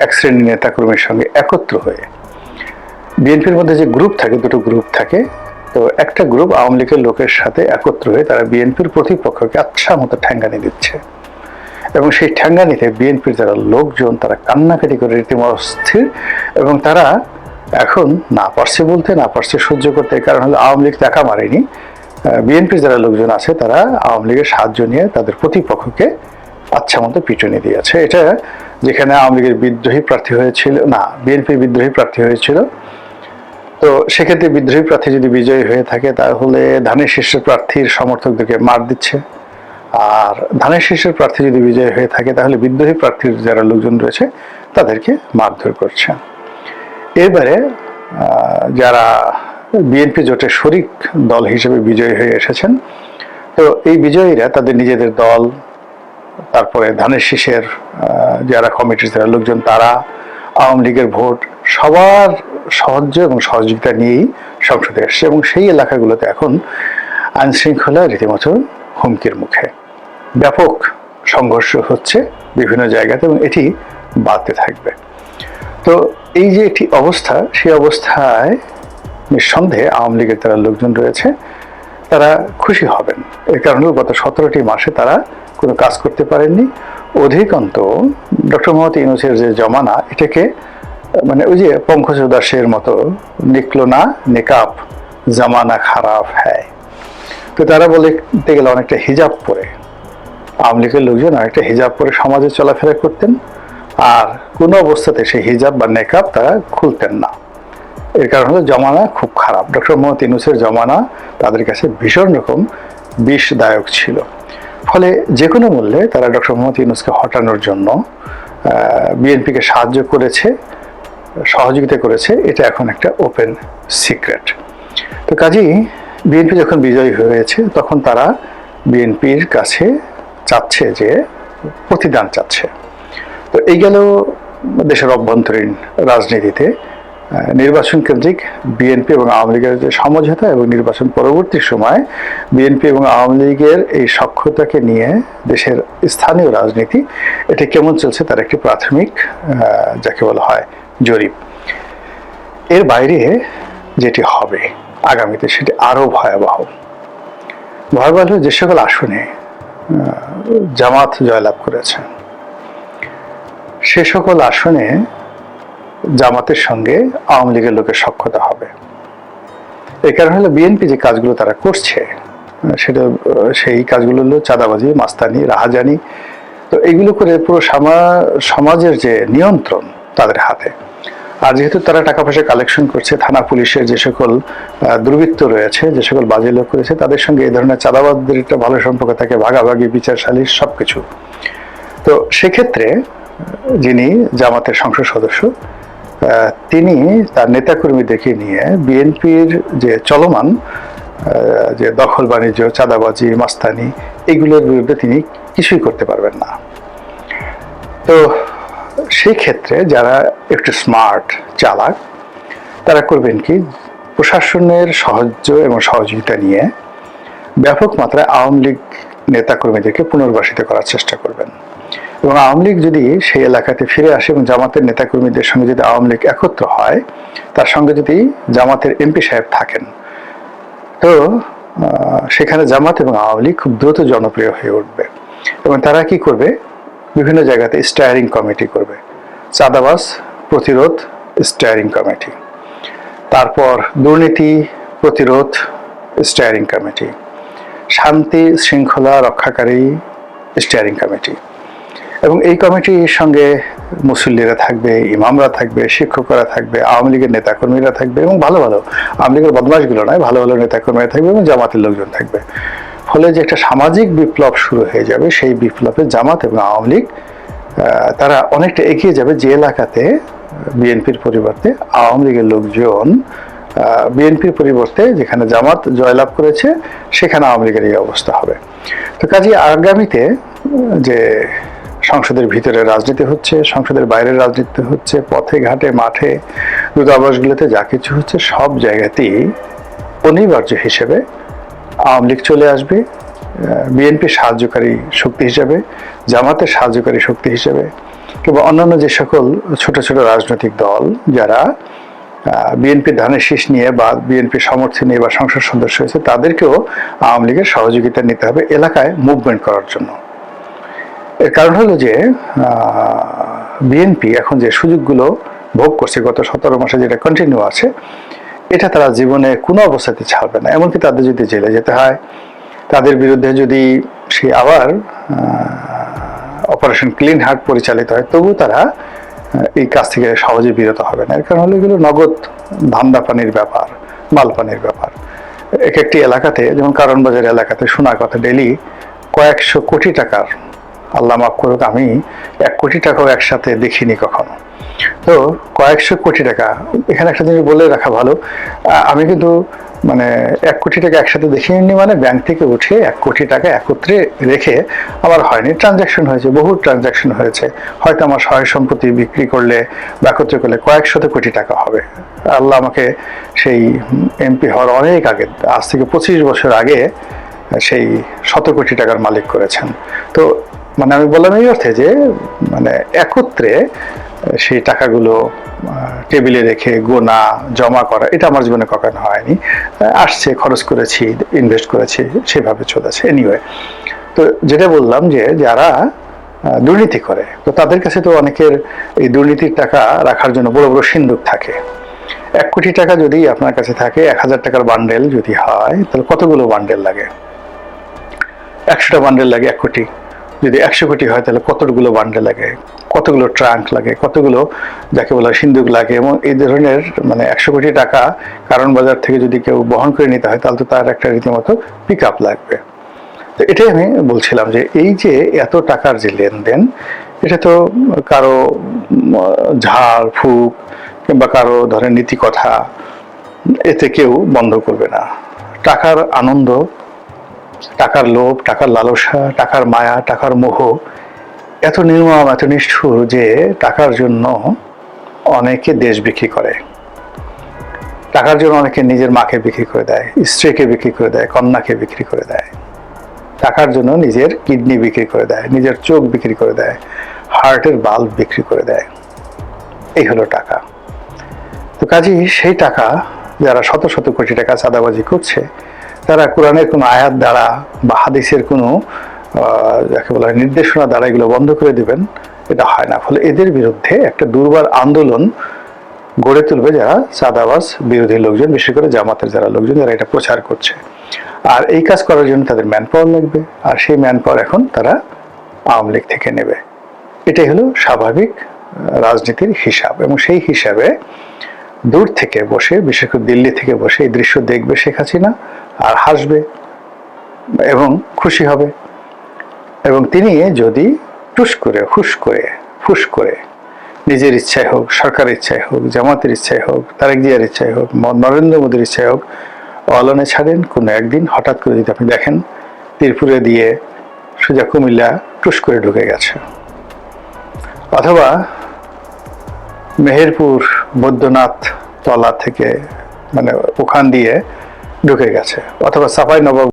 এক শ্রেণীর নেতাকর্মীর সঙ্গে একত্র হয়ে, বিএনপির মধ্যে যে গ্রুপ থাকে, দুটো গ্রুপ থাকে, তো একটা গ্রুপ আওয়ামী লীগের লোকের সাথে একত্র হয়ে তারা বিএনপির প্রতিপক্ষকে আচ্ছা মতো ঠ্যাঙ্গানি দিচ্ছে, এবং সেই ঠ্যাঙ্গানিতে বিএনপির যারা লোকজন তারা কান্নাকাটি করে রীতিমতো অস্থির, এবং তারা এখন না পারছে বলতে, না পারছে সহ্য করতে। কারণ হলো আওয়ামী লীগ টাকা মারেনি, বিএনপির যারা লোকজন আছে তারা আওয়ামী লীগের সাহায্য নিয়ে তাদের প্রতিপক্ষকে আচ্ছা মতো পিটুনি দিয়েছে। এটা যেখানে আওয়ামী লীগের বিদ্রোহী প্রার্থী হয়েছিল, না বিএনপির বিদ্রোহী প্রার্থী হয়েছিল, তো সেক্ষেত্রে বিদ্রোহী প্রার্থী যদি বিজয়ী হয়ে থাকে তাহলে ধানের শীর্ষের প্রার্থীর সমর্থকদেরকে মার দিচ্ছে, আর ধানের শীর্ষের প্রার্থী যদি বিজয়ী হয়ে থাকে তাহলে বিদ্রোহী প্রার্থীর যারা লোকজন রয়েছে তাদেরকে মারধর করছে। এবারে যারা বিএনপি জোটের শরিক দল হিসেবে বিজয়ী হয়ে এসেছেন, তো এই বিজয়ীরা তাদের নিজেদের দল, তারপরে ধানের শীষের যারা কমিটির যারা লোকজন তারা, আওয়ামী লীগের ভোট, সবার সাহায্য এবং সহযোগিতা নিয়েই সংসদে এসছে, এবং সেই এলাকাগুলোতে এখন আইন শৃঙ্খলা রীতিমতো হুমকির মুখে, ব্যাপক সংঘর্ষ হচ্ছে বিভিন্ন জায়গাতে, এবং এটি বাড়তে থাকবে। তো এই যে একটি অবস্থা, সেই অবস্থায় নিঃসন্দেহে আওয়ামী লীগের যারা লোকজন রয়েছে তারা খুশি হবেন। এর কারণে গত 17টি মাসে তারা কোনো কাজ করতে পারেননি, অধিকন্ত ডক্টর মোহাম্মদ ইউনূসের যে জমানা, এটাকে মানে ওই যে পঙ্কজ উদাসের মতো নিকলো না নেকাব জামানা খারাপ হ্যায়, তো তারা বলতে গেলে অনেকটা হিজাব পরে, আওয়ামী লীগের লোকজন অনেকটা হিজাব পরে সমাজে চলাফেরা করতেন, আর কোনো অবস্থাতে সেই হিজাব বা নেকাব তারা খুলতেন না। এর কারণ হলো জমানা খুব খারাপ। ডক্টর মোহাম্মদ ইউনূসের জমানা তাদের কাছে ভীষণ রকম বিষদায়ক ছিল। ফলে যে কোনো মূল্যে তারা ডক্টর মোহাম্মদ ইউনূসকে হটানোর জন্য বিএনপিকে সাহায্য করেছে, সহযোগিতা করেছে, এটা এখন একটা ওপেন সিক্রেট। তো কাজেই বিএনপি যখন বিজয়ী হয়েছে তখন তারা বিএনপির কাছে চাচ্ছে যে প্রতিদান চাচ্ছে। তো এই গেল দেশের অভ্যন্তরীণ রাজনীতিতে নির্বাচন কেন্দ্রিক বিএনপি এবং আওয়ামী লীগের যে সমঝোতা এবং নির্বাচন পরবর্তী সময় বিএনপি এবং আওয়ামী লীগের এই সখ্যতাকে নিয়ে দেশের স্থানীয় রাজনীতি এটা কেমন চলছে তার একটি প্রাথমিক যাকে বলা হয় জরিপ। এর বাইরে যেটি হবে আগামীতে সেটি আরো ভয়াবহ। ভয়াবহ যে সকল আসনে জামাত জয়লাভ করেছে সে সকল আসনে জামাতের সঙ্গে আওয়ামী লীগের লোকের সখ্যতা হবে। এই কারণ হলো বিএনপি যে কাজগুলো তারা করছে সেটা সেই কাজগুলো হলো চাঁদাবাজি, মাস্তানি, রাহাজানি। তো এইগুলো করে পুরো সমাজের যে নিয়ন্ত্রণ তাদের হাতে। আর যেহেতু তারা টাকা পয়সা কালেকশন করছে, থানা পুলিশের যে সকল দুর্বৃত্ত রয়েছে, যে সকল বাজে লোক রয়েছে, তাদের সঙ্গে এই ধরনের চাঁদাবাজদের একটা ভালো সম্পর্ক থাকে, ভাগাভাগি, বিচার সালিশ সবকিছু। তো সেক্ষেত্রে যিনি জামাতের সংসদ সদস্য তিনি তার নেতাকর্মীদেরকে নিয়ে বিএনপির যে চলমান যে দখল বাণিজ্য, চাঁদাবাজি, মাস্তানি এইগুলোর বিরুদ্ধে তিনি কিছুই করতে পারবেন না। তো সেই ক্ষেত্রে যারা একটু স্মার্ট, চালাক, তারা করবেন কি, প্রশাসনের সাহায্য এবং সহযোগিতা নিয়ে ব্যাপক মাত্রায় আওয়ামী লীগ নেতাকর্মীদেরকে পুনর্বাসিত করার চেষ্টা করবেন। এবং আওয়ামী লীগ যদি সেই এলাকাতে ফিরে আসে এবং জামাতের নেতাকর্মীদের সঙ্গে যদি আওয়ামী লীগ একত্র হয়, তার সঙ্গে যদি জামাতের এমপি সাহেব থাকেন, তো সেখানে জামাত এবং আওয়ামী লীগ খুব দ্রুত জনপ্রিয় হয়ে উঠবে। এবং তারা কি করবে, বিভিন্ন জায়গাতে স্টায়ারিং কমিটি করবে, চাঁদাবাজ প্রতিরোধ স্টায়ারিং কমিটি, তারপর দুর্নীতি প্রতিরোধ স্টায়ারিং কমিটি, শান্তি শৃঙ্খলা রক্ষাকারী স্টায়ারিং কমিটি। এবং এই কমিটির সঙ্গে মুসল্লিরা থাকবে, ইমামরা থাকবে, শিক্ষকরা থাকবে, আওয়ামী লীগের নেতাকর্মীরা থাকবে, এবং ভালো ভালো আওয়ামী লীগের বদমাশগুলো নয়, ভালো ভালো নেতাকর্মীরা থাকবে এবং জামাতের লোকজন থাকবে। ফলে যে একটা সামাজিক বিপ্লব শুরু হয়ে যাবে, সেই বিপ্লবে জামাত এবং আওয়ামী লীগ তারা অনেকটা এগিয়ে যাবে। যে এলাকাতে বিএনপির পরিবর্তে আওয়ামী লীগের লোকজন, বিএনপির পরিবর্তে যেখানে জামাত জয়লাভ করেছে সেখানে আওয়ামী লীগের এই অবস্থা হবে। তো কাজে আগামীতে যে সংসদের ভিতরে রাজনীতি হচ্ছে, সংসদের বাইরের রাজনীতি হচ্ছে, পথে ঘাটে মাঠে দূতাবাসগুলোতে যা কিছু হচ্ছে, সব জায়গাতেই অনিবার্য হিসেবে আওয়ামী লীগ চলে আসবে, বিএনপির সাহায্যকারী শক্তি হিসেবে, জামাতের সাহায্যকারী শক্তি হিসেবে, কিংবা অন্যান্য যে সকল ছোট ছোট রাজনৈতিক দল যারা বিএনপির ধানের শীষ নিয়ে বা বিএনপির সমর্থন নিয়ে বা সংসদ সদস্য হয়েছে, তাদেরকেও আওয়ামী লীগের সহযোগিতা নিতে হবে এলাকায় মুভমেন্ট করার জন্য। এর কারণ হলো যে বিএনপি এখন যে সুযোগগুলো ভোগ করছে গত 17 মাসে, যেটা কন্টিনিউ আছে, এটা তারা জীবনে কোনো অবস্থাতে ছাড়বে না। এমনকি তাদের যদি জেলে যেতে হয়, তাদের বিরুদ্ধে যদি সে আবার অপারেশন ক্লিন হার্ট পরিচালিত হয়, তবুও তারা এই কাজ থেকে সহজে বিরত হবে না। এর কারণ হলো এগুলো নগদ ধান্দা পানির ব্যাপার, মাল পানির ব্যাপার। এক একটি এলাকাতে, যেমন কারণ বাজার এলাকাতে শোনা কথা, ডেলি কয়েকশো কোটি টাকার, আল্লাহ মাফ করুক, আমি 1 কোটি টাকাও একসাথে দেখিনি কখনো। তো কয়েকশো কোটি টাকা, এখানে একটা জিনিস বলে রাখা ভালো, আমি কিন্তু মানে 1 কোটি টাকা একসাথে দেখিনি, মানে ব্যাংক থেকে উঠে 1 কোটি টাকা একত্রে রেখে আমার হয়নি, ট্রানজাকশন হয়েছে, বহু ট্রানজাকশন হয়েছে। হয়তো আমার সহায় সম্পত্তি বিক্রি করলে বা একত্রে করলে কয়েক শত কোটি টাকা হবে। আল্লাহ আমাকে সেই এমপি হওয়ার অনেক আগে, আজ থেকে 25 বছর আগে, সেই 100 কোটি টাকার মালিক করেছেন। তো মানে আমি বললাম এই অর্থে যে মানে একত্রে সেই টাকাগুলো টেবিলে রেখে গোনা, জমা করা, এটা আমার জীবনে কখনো হয়নি। আসছে, খরচ করেছি, ইনভেস্ট করেছি, সেভাবে চলেছে। এনিওয়ে, তো যেটা বললাম যে যারা দুর্নীতি করে। তো তাদের কাছে তো অনেকের এই দুর্নীতির টাকা রাখার জন্য বড় বড় সিন্দুক থাকে। 1 কোটি টাকা যদি আপনার কাছে থাকে, 1000 টাকার বান্ডেল যদি হয়, তাহলে কতগুলো বান্ডেল লাগে? 100টা বান্ডেল লাগে 1 কোটি। যদি 100 কোটি হয় তাহলে কতগুলো বান্ডেল লাগে, কতগুলো ট্রাঙ্ক লাগে, কতগুলো যাকে বলা সিন্দুক লাগে। এবং এই ধরনের মানে 100 কোটি টাকা কারণ বাজার থেকে যদি কেউ বহন করে নিতে হয়, তাহলে তো তার একটা রীতিমতো পিক আপ লাগবে। তো এটাই আমি বলছিলাম যে এই যে এত টাকার যে লেনদেন, এটা তো কারো ঝাড় ফুঁক কিংবা কারো ধরেন নীতি কথা এতে কেউ বন্ধ করবে না। টাকার আনন্দ, টাকার লোভ, টাকার লালসা, টাকার মায়া, টাকার মোহ এত নির্মম, এত নিষ্ঠুর যে টাকার জন্য অনেকে দেশ বিক্রি করে। টাকার জন্য অনেকে নিজের মাকে বিক্রি করে দেয়, স্ত্রীকে বিক্রি করে দেয়, কন্যাকে বিক্রি করে দেয়। টাকার জন্য নিজের কিডনি বিক্রি করে দেয়, নিজের চোখ বিক্রি করে দেয়, হার্টের বাল্ব বিক্রি করে দেয়। এই হলো টাকা। তো কাজেই সেই টাকা যারা শত শত কোটি টাকা চাঁদাবাজি করছে, তারা কোরআনের কোনো আয়াত দ্বারা বা হাদিসের কোনো যাকে বলা হয় নির্দেশনা দ্বারা এগুলো বন্ধ করে দিবেন, এটা হয় না। ফলে এদের বিরুদ্ধে একটা দুর্বার আন্দোলন গড়ে তুলবে যারা চাঁদাবাজ বিরোধী লোকজন, বিশেষ করে জামাতের যারা লোকজন, যারা এটা প্রচার করছে। আর এই কাজ করার জন্য তাদের ম্যান পাওয়ার লাগবে, আর সেই ম্যান পাওয়ার এখন তারা আওয়ামী লীগ থেকে নেবে। এটাই হলো স্বাভাবিক রাজনীতির হিসাব। এবং সেই হিসাবে দূর থেকে বসে, বিশেষ করে দিল্লি থেকে বসে এই দৃশ্য দেখবে শেখ হাসিনা, আর হাসবে এবং খুশি হবে। এবং তিনি যদি টুস করে ফুস করে নিজের ইচ্ছায় হোক, সরকারের ইচ্ছায় হোক, জামাতের ইচ্ছায় হোক, তারেক জিয়ার ইচ্ছায় হোক, নরেন্দ্র মোদীর ইচ্ছায় হোক, অলনে ছাড়েন, কোনো একদিন হঠাৎ করে যদি আপনি দেখেন তীরপুরে দিয়ে সোজা কুমিল্লা টুস করে ঢুকে গেছে, অথবা মেহেরপুর বৈদ্যনাথ তলা থেকে মানে ওখান দিয়ে ঢুকে গেছে, অথবা চাঁপাই নবাব